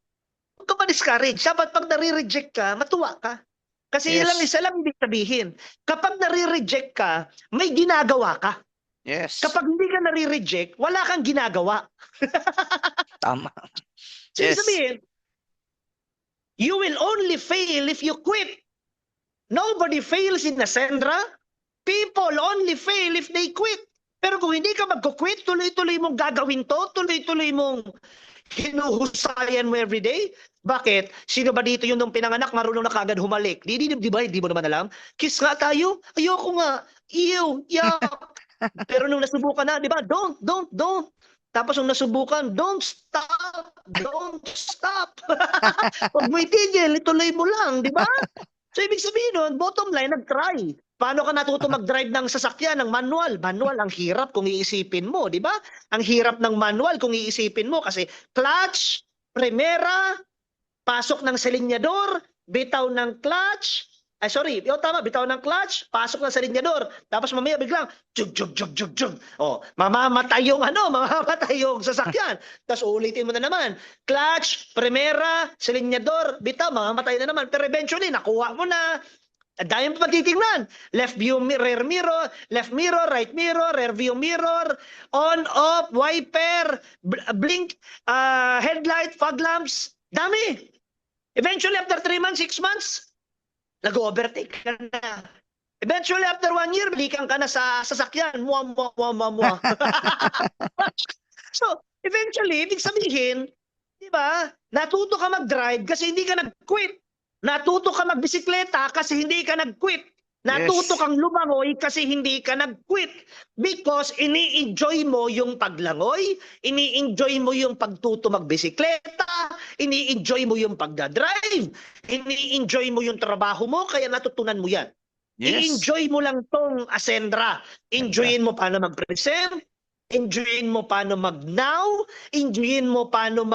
Dapat pag nare-reject ka, matuwa ka. Kasi isa lang ibig sabihin. Kapag nare-reject ka, may ginagawa ka. Yes. Kapag hindi ka nare-reject, wala kang ginagawa. Tama. So, Yes. sabihin, you will only fail if you quit. Nobody fails in Ascendra. People only fail if they quit. Pero kung hindi ka magko-quit, tuloy-tuloy mong gagawin to, tuloy-tuloy mong hinuhusayan mo everyday. Bakit? Sino ba dito yung nung pinanganak, marunong na kagad humalik? Di ba? Hindi mo naman alam. Kiss nga tayo. Ayoko nga. Ew. Yuck. Pero nung nasubukan na, di ba? Don't. Tapos nung nasubukan, don't stop. Huwag mo itigil, ituloy mo lang, di ba? So ibig sabihin nun, bottom line, nag-try. Paano ka natuto mag-drive ng sasakyan, ng manual? Manual, ang hirap kung iisipin mo, di ba? Ang hirap ng manual kung iisipin mo kasi clutch, primera, pasok ng silinyador, bitaw ng clutch, bitaw ng clutch, pasok ng silinyador, tapos mamaya biglang, jug. Oh, mamamatay yung sasakyan. Tapos ulitin mo na naman, clutch, primera, silinyador, bitaw, mamamatay na naman. Pero eventually, nakuha mo na. Ang dami pa titingnan. Left view, rear mirror, left mirror, right mirror, rear view mirror, on, off, wiper, blink, headlight, fog lamps. Dami. Eventually, after 3 months, 6 months, nag-overtake ka na. Eventually, after 1 year, balikan ka na sa sasakyan. Mua. So, eventually, ibig sabihin, di ba, natuto ka mag-drive kasi hindi ka nag-quit. Natuto ka magbisikleta kasi hindi ka nag-quit. Natuto kang lumangoy kasi hindi ka nag-quit. Because ini-enjoy mo yung paglangoy, ini-enjoy mo yung pagtuto magbisikleta, ini-enjoy mo yung pagdadrive, ini-enjoy mo yung trabaho mo, kaya natutunan mo yan. Yes. I-enjoy mo lang tong Ascendra. Enjoyin mo paano mag-present, enjoyin mo paano mag-now, enjoyin mo paano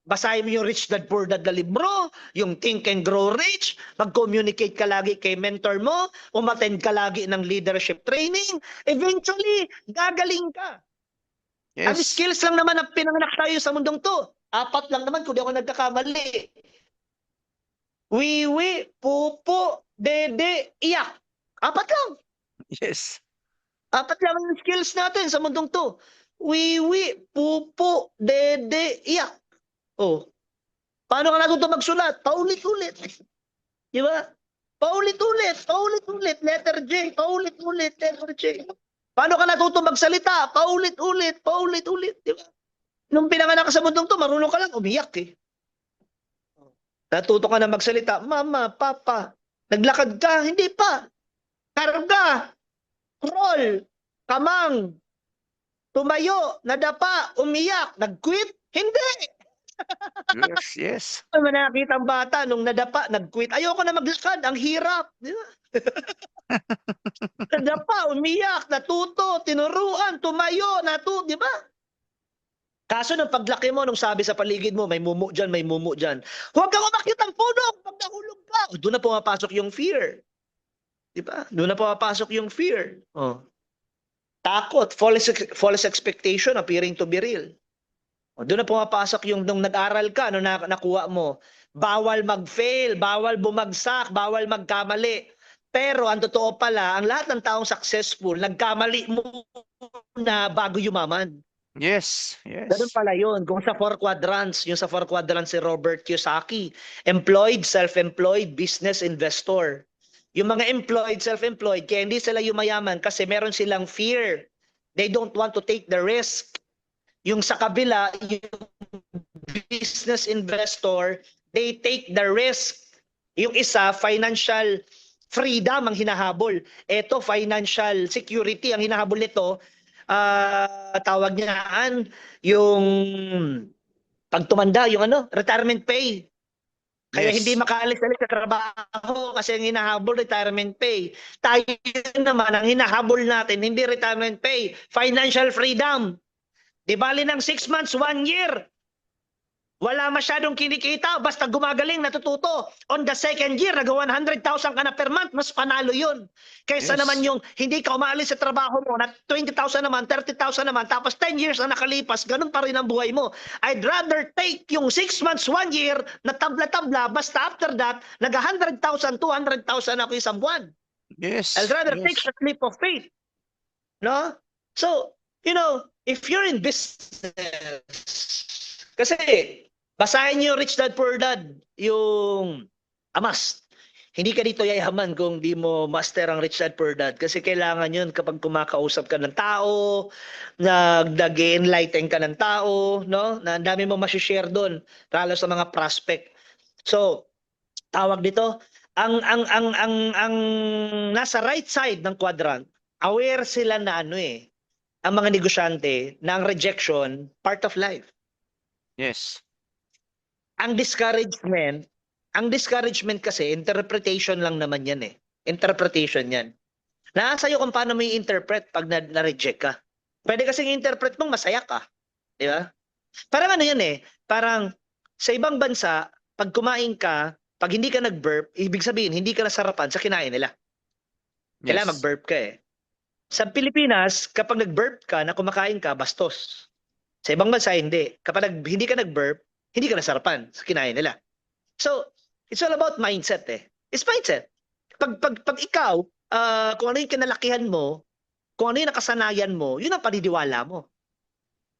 basahin mo yung Rich Dad Poor Dad na libro, yung Think and Grow Rich, mag-communicate ka lagi kay mentor mo, umattend ka lagi ng leadership training, eventually, gagaling ka. Yes. Ang skills lang naman ang pinanganak tayo sa mundong to. 4 lang naman kung di ako nagkakamali. Wiwi, pupo, dede, iyak. 4 lang. Yes. 4 lang ang skills natin sa mundong to. Wiwi, pupo, dede, iyak. Oh. Paano ka natuto magsulat? Paulit-ulit. Di ba? Paulit-ulit, paulit-ulit, letter J, paulit-ulit, letter J. Paano ka natuto magsalita? Paulit-ulit, paulit-ulit, di ba? Nung pinanganak ka sa mundong to, marunong ka lang umiyak eh. Natuto ka na magsalita, mama, papa. Naglakad ka, hindi pa. Karga, crawl, kamang, tumayo, nadapa, umiyak, nag-quit? Hindi. Yes, yes. Ano nakakita ang bata nung nadapa, nag-quit. Ayoko na maglakad, ang hirap. Di ba? Nadapa, umiyak, natuto, tinuruan, tumayo, di ba? Kaso nung paglaki mo, nung sabi sa paligid mo, may mumu dyan, may mumu dyan. Huwag kang umakyat ng puno pag nahulog ka. Doon na pumapasok yung fear. Di ba? Doon na pumapasok yung fear. Oh. Takot, false expectation appearing to be real. O, doon na pumapasok yung nung nag-aral ka, nung nakuha mo. Bawal mag-fail, bawal bumagsak, bawal magkamali. Pero ang totoo pala, ang lahat ng taong successful, nagkamali muna bago yumaman. Yes, yes. Ganun pala yun. Kung sa 4 quadrants, yung sa 4 quadrants si Robert Kiyosaki, employed, self-employed, business, investor. Yung mga employed, self-employed, kaya hindi sila yumayaman kasi meron silang fear. They don't want to take the risk. Yung sa kabila, yung business investor, they take the risk. Yung isa, financial freedom ang hinahabol. Ito, financial security ang hinahabol nito. Tawag niyaan, yung pag tumanda, yung retirement pay. Kaya Yes. hindi makaalis-alis sa trabaho kasi ang hinahabol retirement pay. Tayo naman, ang hinahabol natin, hindi retirement pay, financial freedom. Di bali ng 6 months, 1 year. Wala masyadong kinikita, basta gumagaling, natututo. On the second year, nag-100,000 ka na per month, mas panalo yun. Kaysa Yes. naman yung hindi ka umaalis sa trabaho mo, na 20,000 naman, 30,000 naman, tapos 10 years na nakalipas, ganun pa rin ang buhay mo. I'd rather take yung 6 months, 1 year, na tabla-tabla, basta after that, nag-100,000, 200,000 ako isang buwan. Yes. I'd rather yes. take the leap of faith. No? So, if you're in business, kasi, basahin niyo yung Rich Dad Poor Dad, yung Amas. Hindi ka dito yayaman kung di mo master ang Rich Dad Poor Dad. Kasi kailangan yun kapag kumakausap ka ng tao, nag-enlighten ka ng tao, no? Na ang dami mo masishare doon, lalo sa mga prospect. So, tawag dito, ang nasa right side ng quadrant, aware sila na ang mga negosyante na ang rejection, part of life. Yes. Ang discouragement kasi, interpretation lang naman yan eh. Interpretation yan. Nasa iyo kung paano mo i-interpret pag na-reject ka. Pwede kasing interpret mong masaya ka. Di ba? Parang yan eh. Parang sa ibang bansa, pag kumain ka, pag hindi ka nag-burp, ibig sabihin, hindi ka nasarapan sa kinain nila. Kailangan mag-burp ka eh. Sa Pilipinas, kapag nag-burp ka, na kumakain ka, bastos. Sa ibang bansa, hindi. Kapag hindi ka nag-burp, hindi ka nasarapan sa kinain nila. So, it's all about mindset eh. It's mindset. Pag ikaw, kung ano yung kinalakihan mo, kung ano yung nakasanayan mo, yun ang paniniwala mo.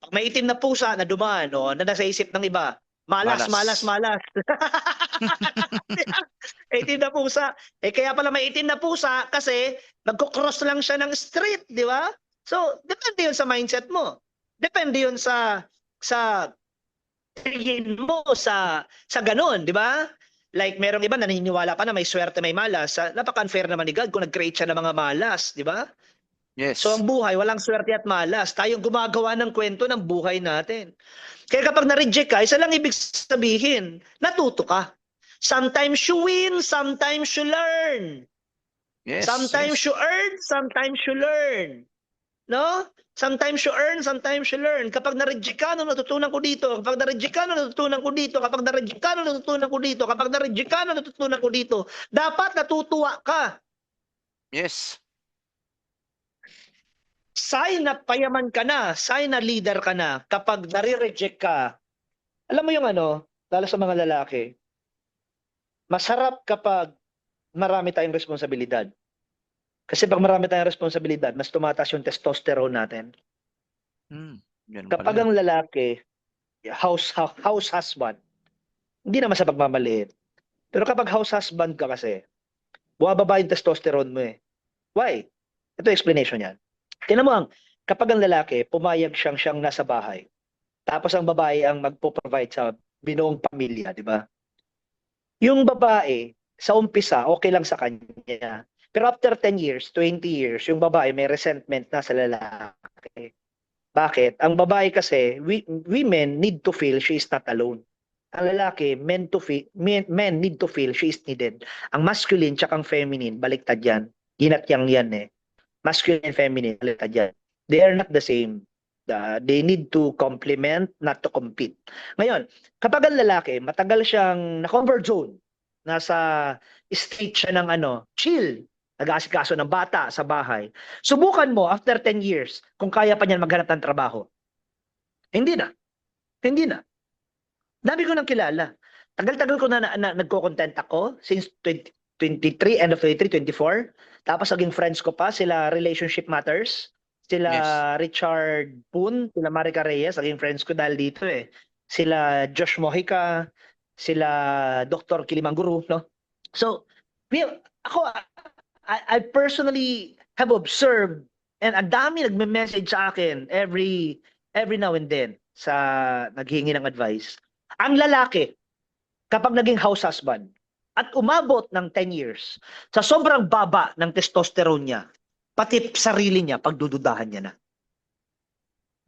Pag may itim na pusa na dumaan, na nasa isip ng iba, malas. Itim na pusa. Kaya pala may itim na pusa kasi magkukross lang siya ng street, di ba? So, depende yun sa mindset mo. Depende yun sa tingin mo sa ganun, di ba? Like merong iba naniniwala pa na may swerte, may malas. Napaka-unfair naman ni God kung nag-create siya ng mga malas, di ba? Yes. So ang buhay, walang swerte at malas. Tayong gumagawa ng kwento ng buhay natin. Kaya kapag na-reject ka, isa lang ibig sabihin, natuto ka. Sometimes you win, sometimes you learn. yes. Sometimes you earn, sometimes you learn. No? Sometimes you earn, sometimes you learn. Kapag na-reject ka, natutunan ko dito. Kapag na-reject ka, natutunan ko dito. Kapag na-reject ka, natutunan ko dito. Kapag na-reject ka, natutunan ko dito. Dapat natutuwa ka. Yes. Sign na payaman ka na, sign na leader ka na kapag nare-reject ka. Alam mo yung lalo sa mga lalaki, masarap kapag marami tayong responsibilidad. Kasi pag marami tayong responsibilidad, mas tumataas yung testosterone natin. Ganun Kapag pala. ang lalaki, house husband, Hindi naman sa pagmamaliit. Pero kapag house husband ka kasi, bumababa yung testosterone mo eh. Why? Ito explanation yan. Tingnan mo kapag ang lalaki, pumayag siyang nasa bahay, tapos ang babae ang magpo-provide sa binuong pamilya, di ba? Yung babae, sa umpisa, okay lang sa kanya. Pero after 10 years, 20 years, yung babae may resentment na sa lalaki. Bakit? Ang babae kasi, women need to feel she is not alone. Ang lalaki, men need to feel she is needed. Ang masculine tsaka ang feminine, baliktad yan. Yin at yang yan eh. Masculine and feminine, baliktad yan. They are not the same. They need to complement, not to compete. Ngayon, kapag ang lalaki, matagal siyang na-comfort zone, nasa state siya ng chill, nag-aasikaso ng bata sa bahay. Subukan mo after 10 years kung kaya pa niyan maghanap ng trabaho. Hindi na. Hindi na. Dami ko nang kilala. Tagal-tagal ko na nagko-content ako since 2023, end of 23, 24. Tapos naging friends ko pa sila Relationship Matters, sila Yes. Richard Poon, sila Marica Reyes, naging friends ko dahil dito eh. Sila Josh Mojica, sila Dr. Kilimanguru, no? So, ako, I personally have observed and ang dami nagme-message sa akin every now and then sa naghingi ng advice. Ang lalaki, kapag naging house husband at umabot ng 10 years, sa sobrang baba ng testosterone niya, pati sarili niya, pagdududahan niya na.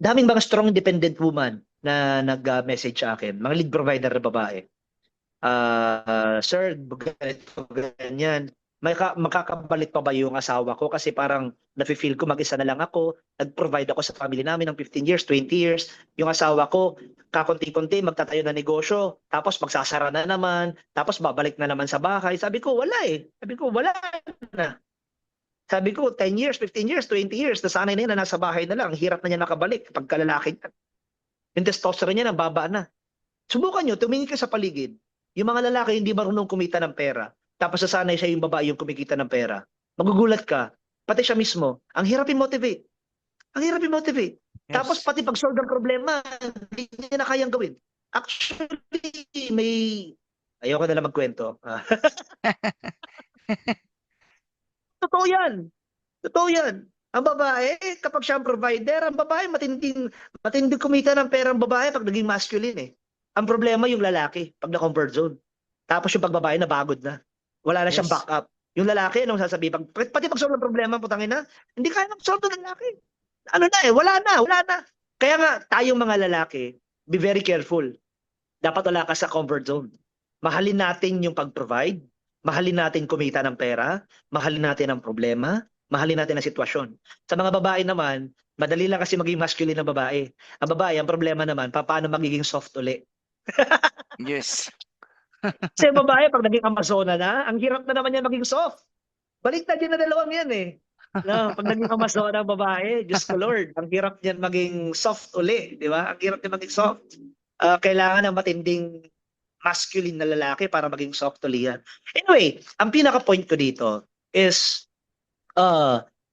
Daming mga strong independent woman na nag-message sa akin, mga lead provider na babae. Sir, ganito, ganyan. Makakabalit pa ba yung asawa ko? Kasi parang nafe-feel ko mag-isa na lang ako. Nag-provide ako sa family namin ng 15 years, 20 years. Yung asawa ko, kakunti-kunti, magtatayo na negosyo. Tapos magsasara na naman. Tapos babalik na naman sa bahay. Sabi ko, wala eh. Sabi ko, wala na. Sabi ko, 10 years, 15 years, 20 years. Nasanay na yan na nasa bahay na lang. Hirap na niya nakabalik pagka lalaki niya. Yung testosterone niya, nababa na. Subukan nyo, tumingin ka sa paligid. Yung mga lalaki hindi marunong kumita ng pera. Tapos sasanay siya yung babae yung kumikita ng pera. Magugulat ka. Pati siya mismo. Ang hirap i-motivate. Ang hirap i-motivate. Yes. Tapos pati pag-solve ng problema, hindi niya na kayang gawin. Actually, may... Ayoko na lang magkwento. Totoo yan. Totoo yan. Ang babae, kapag siya ang provider, ang babae matinding kumita ng pera ang babae pag naging masculine eh. Ang problema yung lalaki pag na-comfort zone. Tapos yung pagbabae na bagod na. Wala na siyang Yes. backup. Yung lalaki, anong sasabihin? Pati pag solve ng problema, putangin na, hindi kaya mag-solve ng lalaki. Ano na eh, wala na. Kaya nga, tayong mga lalaki, be very careful. Dapat wala ka sa comfort zone. Mahalin natin yung pag-provide, mahalin natin kumita ng pera, mahalin natin ang problema, mahalin natin ang sitwasyon. Sa mga babae naman, madali lang kasi maging masculine ng babae. Ang babae, ang problema naman, paano magiging soft uli. Yes. Kasi yung babae, pag naging Amazona na, ang hirap na naman yan maging soft. Baliktad yun na dalawang yan eh. No, pag naging Amazona ang babae, Diyos ko Lord, ang hirap niyan maging soft uli, di ba? Ang hirap niyan maging soft. Kailangan ng matinding masculine na lalaki para maging soft uli yan. Anyway, ang pinaka-point ko dito is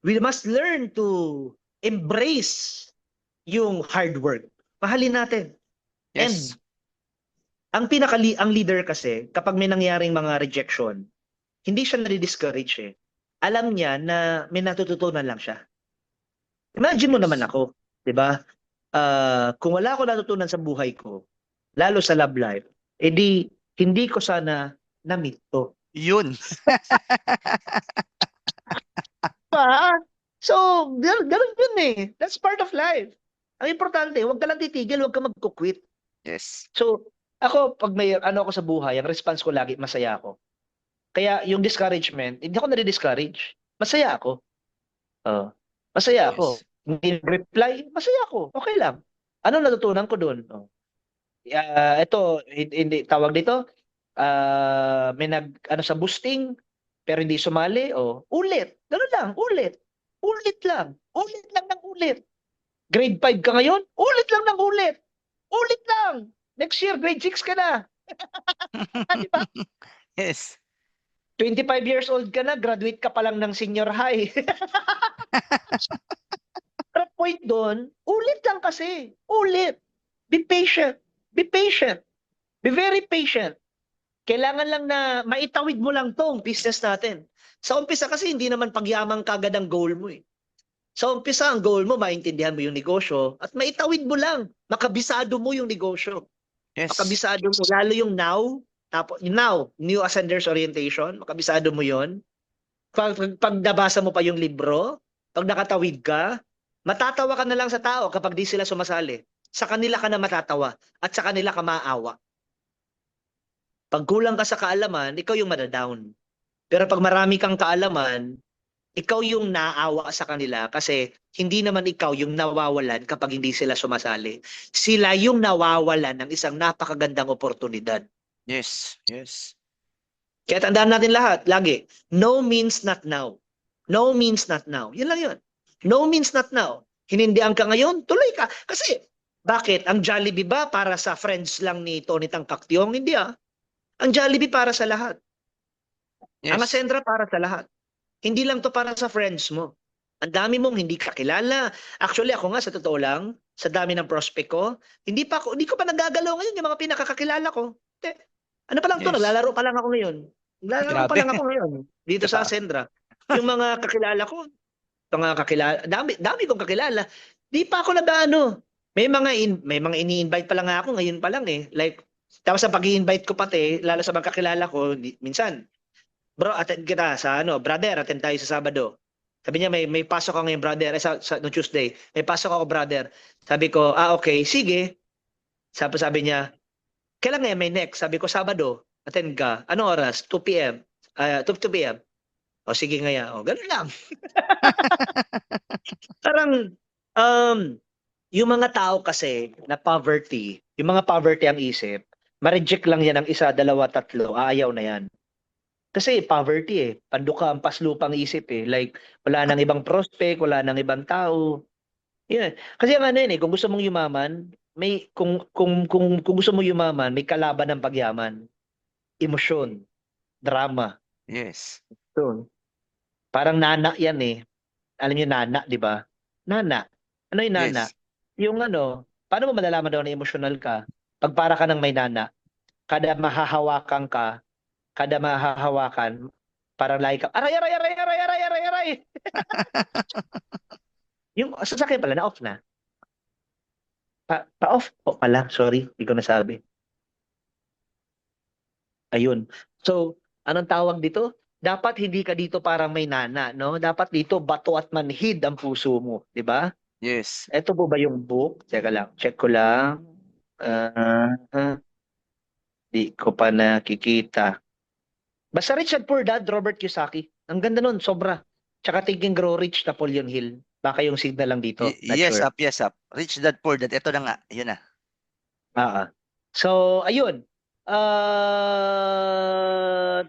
we must learn to embrace yung hard work. Mahalin natin. Yes. And ang leader kasi, kapag may nangyaring mga rejection, hindi siya nare-discourage eh. Alam niya na may natututunan lang siya. Imagine mo naman ako, 'di ba? Kung wala ako natutunan sa buhay ko, lalo sa love life, edi hindi ko sana na-meet to. Yun. So, ganun yun eh. That's part of life. Ang importante, huwag ka lang titigil, huwag ka magkukwit. Yes. So, ako, pag may ako sa buhay, ang response ko lagi, masaya ako. Kaya yung discouragement, hindi ako nare-discourage. Masaya ako. Masaya ako. Yes. Hindi reply, masaya ako. Okay lang. Ano natutunan ko doon? Ito, hindi tawag dito. May sa boosting, pero hindi sumali. Ulit. Ganun lang, ulit. Ulit lang. Ulit lang ng ulit. Grade 5 ka ngayon? Ulit lang ng ulit. Ulit lang. Next year, grade 6 ka na. Diba? Yes. 25 years old ka na, graduate ka pa lang ng senior high. Pero point doon, ulit lang kasi. Ulit. Be patient. Be patient. Be very patient. Kailangan lang na maitawid mo lang tong business natin. Sa umpisa kasi hindi naman pagyaman kagad ang goal mo eh. Sa umpisa ang goal mo, maintindihan mo yung negosyo at maitawid mo lang. Makabisado mo yung negosyo. Yes. Makabisado mo. Lalo yung now, new ascenders orientation, makabisado mo yon. Pag nabasa mo pa yung libro, pag nakatawid ka, matatawa ka na lang sa tao kapag di sila sumasali. Sa kanila ka na matatawa at sa kanila ka maawa. Pag kulang ka sa kaalaman, ikaw yung madadown. Pero pag marami kang kaalaman, ikaw yung naawa sa kanila kasi hindi naman ikaw yung nawawalan kapag hindi sila sumasali. Sila yung nawawalan ng isang napakagandang oportunidad. Yes. Yes. Kaya tandaan natin lahat, lagi, no means not now. No means not now. Yun lang yun. No means not now. Hinindihan ka ngayon, tuloy ka. Kasi, bakit? Ang Jollibee ba para sa friends lang ni Tony Tangkaktiong? Hindi ah. Ang Jollibee para sa lahat. Yes. Ang Ascendra para sa lahat. Hindi lang to para sa friends mo. Ang dami mong hindi kakilala. Actually, ako nga, sa totoo lang, sa dami ng prospect ko, hindi ko pa nagagalaw ngayon yung mga pinakakakilala ko. Ano pa lang to, Yes. naglalaro pa lang ako ngayon. Naglalaro pa Grabe. lang ako ngayon dito sa Ascendra. Yung mga kakilala ko, dami kong kakilala. Di pa ako nag-ano. May mga ini-invite pa lang ako ngayon pa lang eh. Like tapos sa pag-i-invite ko pati, lalo sa mga kakilala ko, minsan, bro, attend kita sa brother, attend tayo sa Sabado. Sabi niya, may pasok ako ngayon, brother, no Tuesday. May pasok ako, brother. Sabi ko, okay, sige. Sabi niya, kailan ngayon may next? Sabi ko, Sabado, attend ka. Anong oras? 2 p.m. 2 p.m. O sige ngayon. O, ganun lang. Parang, yung mga tao kasi na poverty, yung mga poverty ang isip, ma-reject lang yan ng isa, dalawa, tatlo, aayaw na yan. Kasi poverty eh, panduka ang paslupang isip eh. Like, wala nang ibang prospect, wala nang ibang tao. Yeah. Kasi ang ano yun eh, kung gusto mong yumaman, kung gusto mong yumaman, may kalaban ng pagyaman. Emosyon, drama. Yes. So, parang nana yan eh. Alam niyo nana, di ba? Nana. Ano yung nana? Yes. Yung paano mo malalaman daw na emotional ka? Pag para ka ng may nana, kada mahahawakan ka, kada mahahawakan, parang like ka, aray. Yung sasakyan pala, na-off na. Pa-off po pala, sorry, hindi ko nasabi. Ayun. So, anong tawag dito? Dapat hindi ka dito parang may nana, no? Dapat dito bato at manhid ang puso mo, di ba? Yes. Ito po ba yung book? Teka lang, check ko lang. Di ko pa nakikita. Basta Rich Dad Poor Dad, Robert Kiyosaki. Ang ganda nun, sobra. Tsaka Think and Grow Rich, Napoleon Hill. Baka yung signal lang dito. Not Yes, sure. yes up. Rich Dad Poor Dad. Ito na nga. Yun na. So, ayun.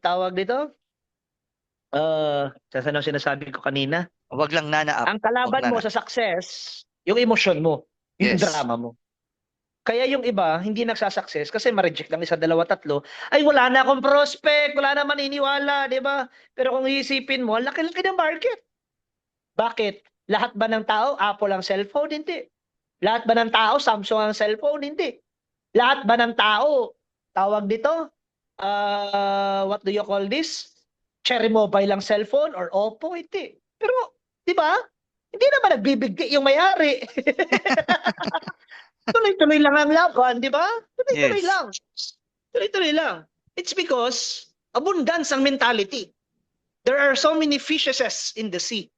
Tawag dito? Saan ang sinasabi ko kanina? Wag lang nana up. Ang kalaban mo sa success, yung emotion mo, yung Yes. drama mo. Kaya yung iba, hindi nagsasucess kasi ma-reject lang isa, dalawa, tatlo. Ay, wala na akong prospect, wala na maniniwala, di ba? Pero kung iisipin mo, ang laki-laki ng market. Bakit? Lahat ba ng tao, Apple ang cellphone? Hindi. Lahat ba ng tao, Samsung ang cellphone? Hindi. Lahat ba ng tao, tawag dito, what do you call this? Cherry Mobile ang cellphone or Oppo? Hindi. Pero, di ba? Hindi naman nagbibigay yung may-ari. Tuloy-tuloy lang ang laban, di ba? Tuloy-tuloy Yes. lang. Tuloy-tuloy lang. It's because abundance ang mentality. There are so many fishes in the sea.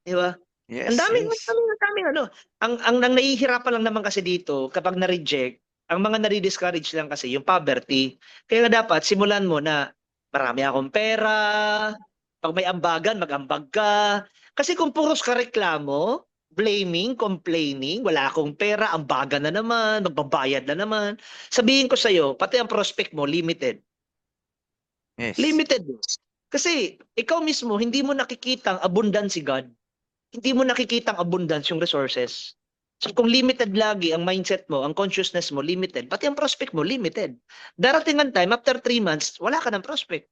Di ba? Yes. Ang daming Yes. Ang nahihirapan lang naman kasi dito kapag na-reject, ang mga nare-discourage lang kasi yung poverty. Kaya nga dapat simulan mo na marami akong pera, pag may ambagan, mag-ambag ka. Kasi kung puros ka reklamo, blaming, complaining, wala akong pera, ambagan na naman, magbabayad na naman. Sabihin ko sa'yo, pati ang prospect mo, limited. Yes. Limited. Kasi ikaw mismo, hindi mo nakikita ang abundance si God. Hindi mo nakikita ang abundance yung resources. So kung limited lagi ang mindset mo, ang consciousness mo, limited, pati ang prospect mo, limited. Darating ang time, after 3 months, wala ka ng prospect.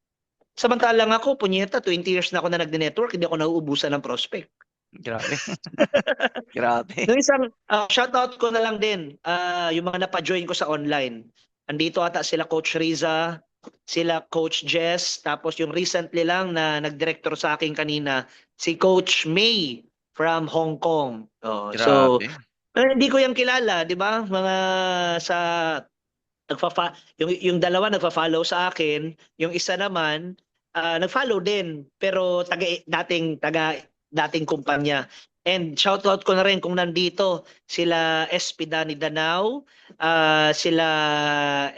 Samantalang ako, punyeta, 20 years na ako na nagde-network, hindi ako nauubusan ng prospect. Grabe. Grabe. Yung isang, shoutout ko na lang din, yung mga napa-join ko sa online. andito ata sila Coach Riza, sila Coach Jess, tapos yung recently lang na nag-director sa akin kanina, si Coach May from Hong Kong. Oh, so, Grabe. hindi ko yan kilala, di ba? Mga sa yung dalawa nagfa-follow sa akin, yung isa naman nag-follow din pero dating kumpanya. And shoutout ko na rin kung nandito sila SP Danny Danao, sila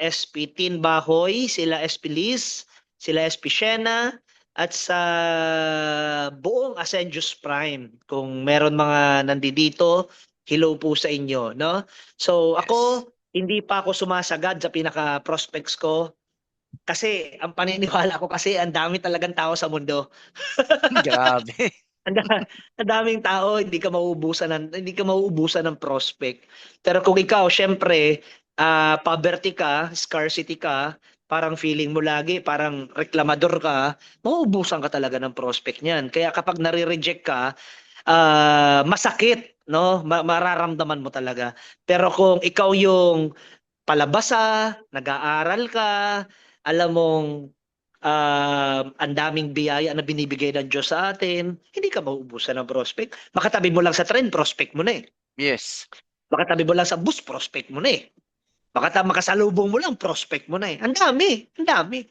SP Tin Bahoy, sila SP Liz, sila SP Shena, at sa buong Ascendius Prime. Kung meron mga nandito, hello po sa inyo, no? So ako, hindi pa ako sumasagad sa pinaka-prospects ko kasi ang paniniwala ko kasi ang dami talagang tao sa mundo. Grabe. Ang daming tao, hindi ka mauubusan ng prospect. Pero kung ikaw, syempre, poverty ka, scarcity ka, parang feeling mo lagi, parang reklamador ka, mauubusan ka talaga ng prospect niyan. Kaya kapag nare-reject ka, masakit, no? Mararamdaman mo talaga. Pero kung ikaw yung palabasa, nag-aaral ka, alam mong ang daming biyaya na binibigay ng Diyos sa atin, hindi ka mauubusan ng prospect. Makatabi mo lang sa train, prospect mo na eh. Yes. Makatabi mo lang sa bus, prospect mo na eh. Makasalubong mo lang, prospect mo na eh. Ang dami, ang dami.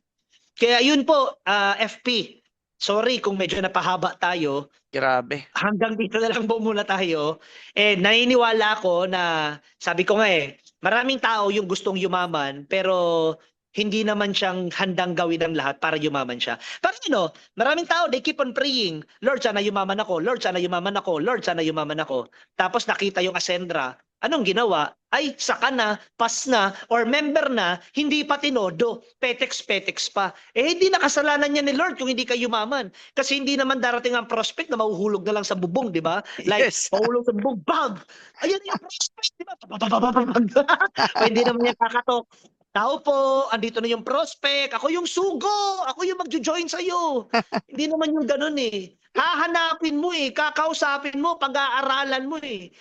Kaya yun po, FP. Sorry kung medyo napahaba tayo. Grabe. Hanggang dito na lang po muna tayo. Naniniwala ako na, sabi ko nga maraming tao yung gustong yumaman, pero hindi naman siyang handang gawin ang lahat para yumaman siya. Parang maraming tao, they keep on praying, Lord, sana yumaman ako, Lord, sana yumaman ako, Lord, sana yumaman ako. Tapos nakita yung Ascendra, anong ginawa? Ay, saka na, pas na, or member na, hindi pa tinodo, petex-petex pa. Hindi nakasalanan niya ni Lord kung hindi ka yumaman. Kasi hindi naman darating ang prospect na mahuhulog na lang sa bubong, di ba? Like, Yes. mahulog sa bubong, bag! Ayan yung prospect, di ba? O hindi naman niya kakatok. Tao po, andito na yung prospect, ako yung sugo, ako yung magjo-join sa'yo. Hindi naman yung ganun eh. Hahanapin mo eh, kakausapin mo, pag-aaralan mo eh.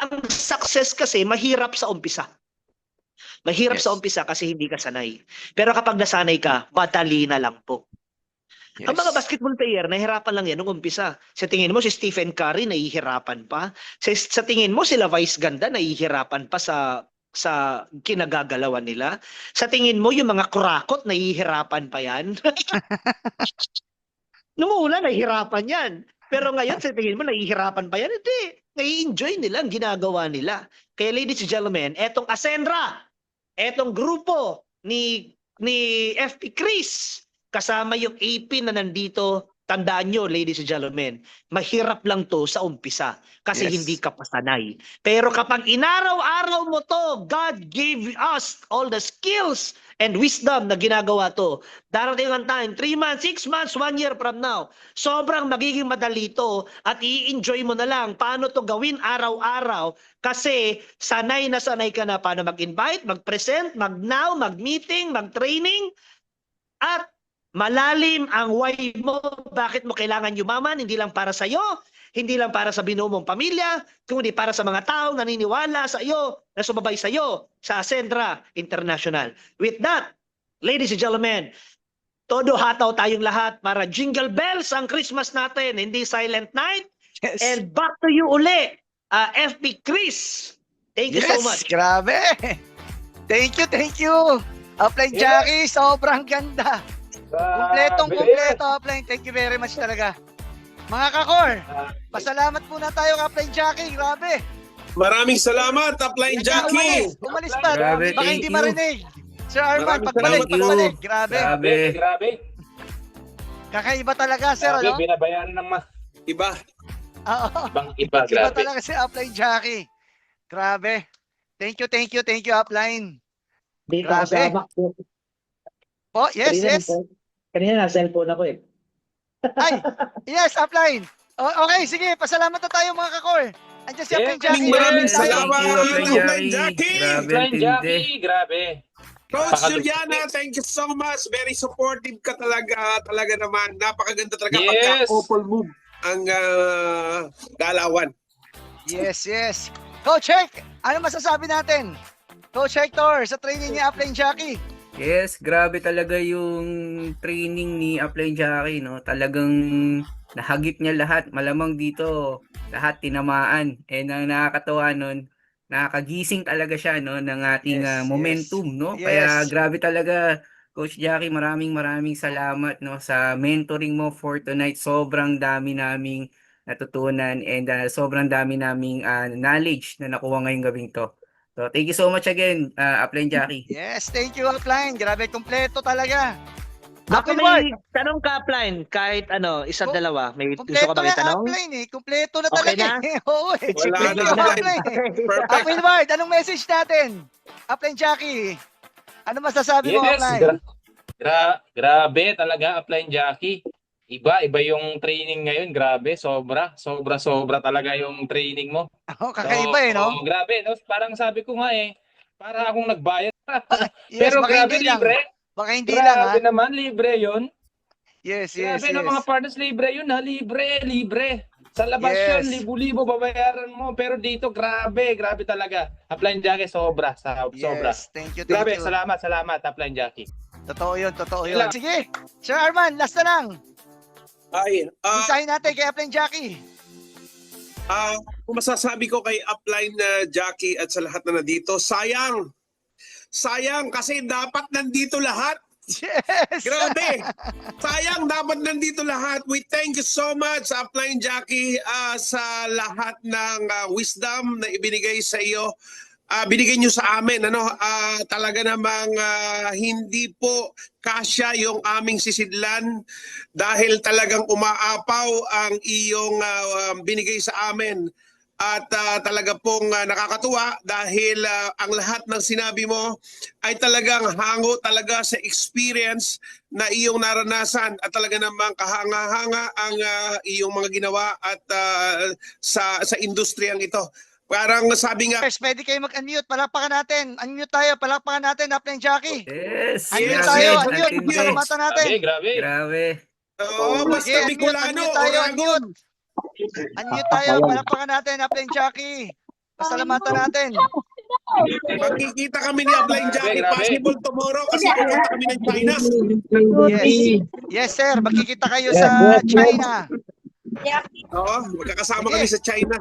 Ang success kasi mahirap sa umpisa. Mahirap Yes. sa umpisa kasi hindi ka sanay. Pero kapag nasanay ka, madali na lang po. Yes. Ang mga basketball player, nahihirapan lang yan nung umpisa. Sa tingin mo si Stephen Curry, nahihirapan pa. Sa tingin mo sila Vice Ganda, nahihirapan pa sa kinagagalawan nila. Sa tingin mo yung mga kurakot, nahihirapan pa yan. Nung una, nahihirapan yan. Pero ngayon, sa tingin mo, nahihirapan pa yan? Hindi. Nai-enjoy nila ang ginagawa nila. Kaya ladies and gentlemen, etong Ascendra, etong grupo ni FP Chris, kasama yung AP na nandito, tandaan nyo, ladies and gentlemen, mahirap lang to sa umpisa kasi Yes. hindi ka pasanay. Pero kapag inaraw-araw mo to, God gave us all the skills and wisdom na ginagawa to. Darating ang time, 3 months, 6 months, 1 year from now, sobrang magiging madali to at i-enjoy mo na lang paano to gawin araw-araw kasi sanay na sanay ka na paano mag-invite, mag-present, mag-now, mag-meeting, mag-training, at malalim ang why mo, bakit mo kailangan yumaman, hindi lang para sa iyo, hindi lang para sa binuo mong pamilya, kundi para sa mga taong naniniwala sa iyo, na sumabay sa iyo sa Ascendra International. With that, ladies and gentlemen, todo hataw tayong lahat para jingle bells ang Christmas natin, hindi silent night. Yes. And back to you uli, FP Chris. Thank you so much. Grabe. Thank you. Upline Jackie, sobrang ganda. Kumpleto, Upline. Thank you very much talaga. Mga kakor, pasalamat muna tayo Upline Jackie. Grabe. Maraming salamat, Upline Jackie. Umalis pa. Grabe, Baka thank hindi you. marinig. Sir Arman, Maraming pagbalik. Grabe. Grabe. Kakaiba talaga, sir. Ano? Binabayaran ng mas Iba. Oo. iba. Iba talaga si Upline Jackie. Grabe. Thank you, Upline. Dito Grabe. kasama ko. Po, yes. Kanina na cellphone ako eh. Ay, yes, Upline. Okay, sige, pasalamat na tayo mga kakor. Andiyan si Upline Jackie. Maraming Yes, salamat, thank you, Upline Jackie. Grabe, ang tindi. Grabe. Coach Napakaganda. Juliana, thank you so much. Very supportive ka talaga. Talaga naman. Napakaganda talaga Yes. pagka-couple move ang galawan. Yes. Coach Hank, ano masasabi natin? Coach Hector, sa training ni Upline Jockey. Yes, grabe talaga yung training ni Upline Jockey, no? Talagang nahagip niya lahat. Malamang dito, lahat tinamaan. And ang nakakatawa nun, nakakagising talaga siya, no, ng ating Yes, momentum, yes. no? Yes. Kaya grabe talaga, Coach Jockey, maraming salamat, no, sa mentoring mo for tonight. Sobrang dami naming natutunan and sobrang dami naming knowledge na nakuha ngayong gabing to. So, thank you so much again, Upline Jockey. Yes, thank you, Upline. Grabe, kompleto talaga. Baka Upline Ward, may tanong ka, Upline, kahit ano, isa Ko- dalawa. May gusto kompleto ka ba na itanong? Upline eh. Kompleto na Okay talaga na? eh. Oo eh. Wala Thank na, you, Upline. Upline. Perfect. Upline Ward, anong message natin? Upline Jockey, ano masasabi mo, Yes, Upline? grabe talaga, Upline Jockey. Iba yung training ngayon, grabe, sobra talaga yung training mo. Oh, kakaiba eh, no? Grabe, no? Parang sabi ko nga para akong nagbayad. Yes, Pero baka grabe, hindi lang. libre. Baka hindi lang, ha? Grabe naman, libre yun. Yes, Grabe, no, mga partners, libre yun, ha? Libre. Sa labas yun, Yes. libo-libo babayaran mo. Pero dito, grabe talaga. Upline Jockey, sobra. Yes, thank you, thank Grabe, you. salamat, Upline Jockey. Totoo yun. Ilan? Sige, Sir Arman, last na lang. Ay, Isahin natin kay Upline Jockey. kung masasabi ko kay Upline Jockey at sa lahat na nandito, sayang kasi dapat nandito lahat. Yes. Grabe! Sayang, dapat nandito lahat. We thank you so much, Upline Jockey, sa lahat ng wisdom na ibinigay sa iyo. Binigay nyo sa amin. Talaga namang hindi po kasya yung aming sisidlan dahil talagang umaapaw ang iyong binigay sa amin. At talaga pong nakakatuwa dahil ang lahat ng sinabi mo ay talagang hango talaga sa experience na iyong naranasan at talaga namang kahanga-hanga ang iyong mga ginawa at sa industriyang ito. Parang sabi nga, First, pwede kayo mag-unmute. Palakpakan natin. Unmute tayo. Palakpakan natin, Upline Jockey. Yes! Unmute Yes, tayo. yes, Unmute. yes. Pasalamatan natin. Grabe. Grabe. basta Sige, Bicolano, unmute tayo, Oragon. Unmute tayo. Palakpakan natin, Upline Jockey. Pasalamatan natin. Magkikita kami ni Upline Jockey. Grabe. Possible tomorrow kasi pupunta kami ng China. Yes. Yes, sir. Magkikita kayo sa China. Oo, magkakasama Sige. kami sa China.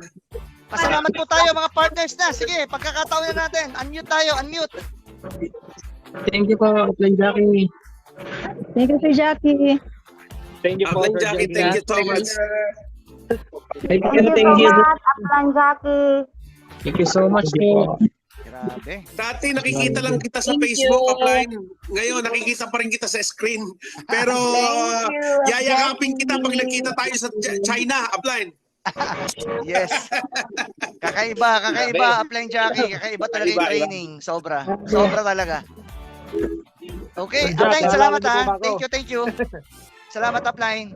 Pasalamat po tayo mga partners na. Sige, pagkakataon na natin. Unmute tayo. Unmute. Thank you po, Upline Jockey. Thank you, Sir Jackie. Thank you po, Upline Sir Jockey, thank you so much. Thank Thank you so much, Upline Jackie. Thank you so much po. Grabe. Dati nakikita lang kita sa Facebook, Upline. Ngayon, nakikita pa rin kita sa screen. Pero yayakapin kita pag nagkita tayo sa China, Upline. Yes. Kakaiba, Upline Jockey. Kakaiba talaga yung training. Sobra talaga. Okay, Upline, salamat ha. Thank you. Salamat, Upline.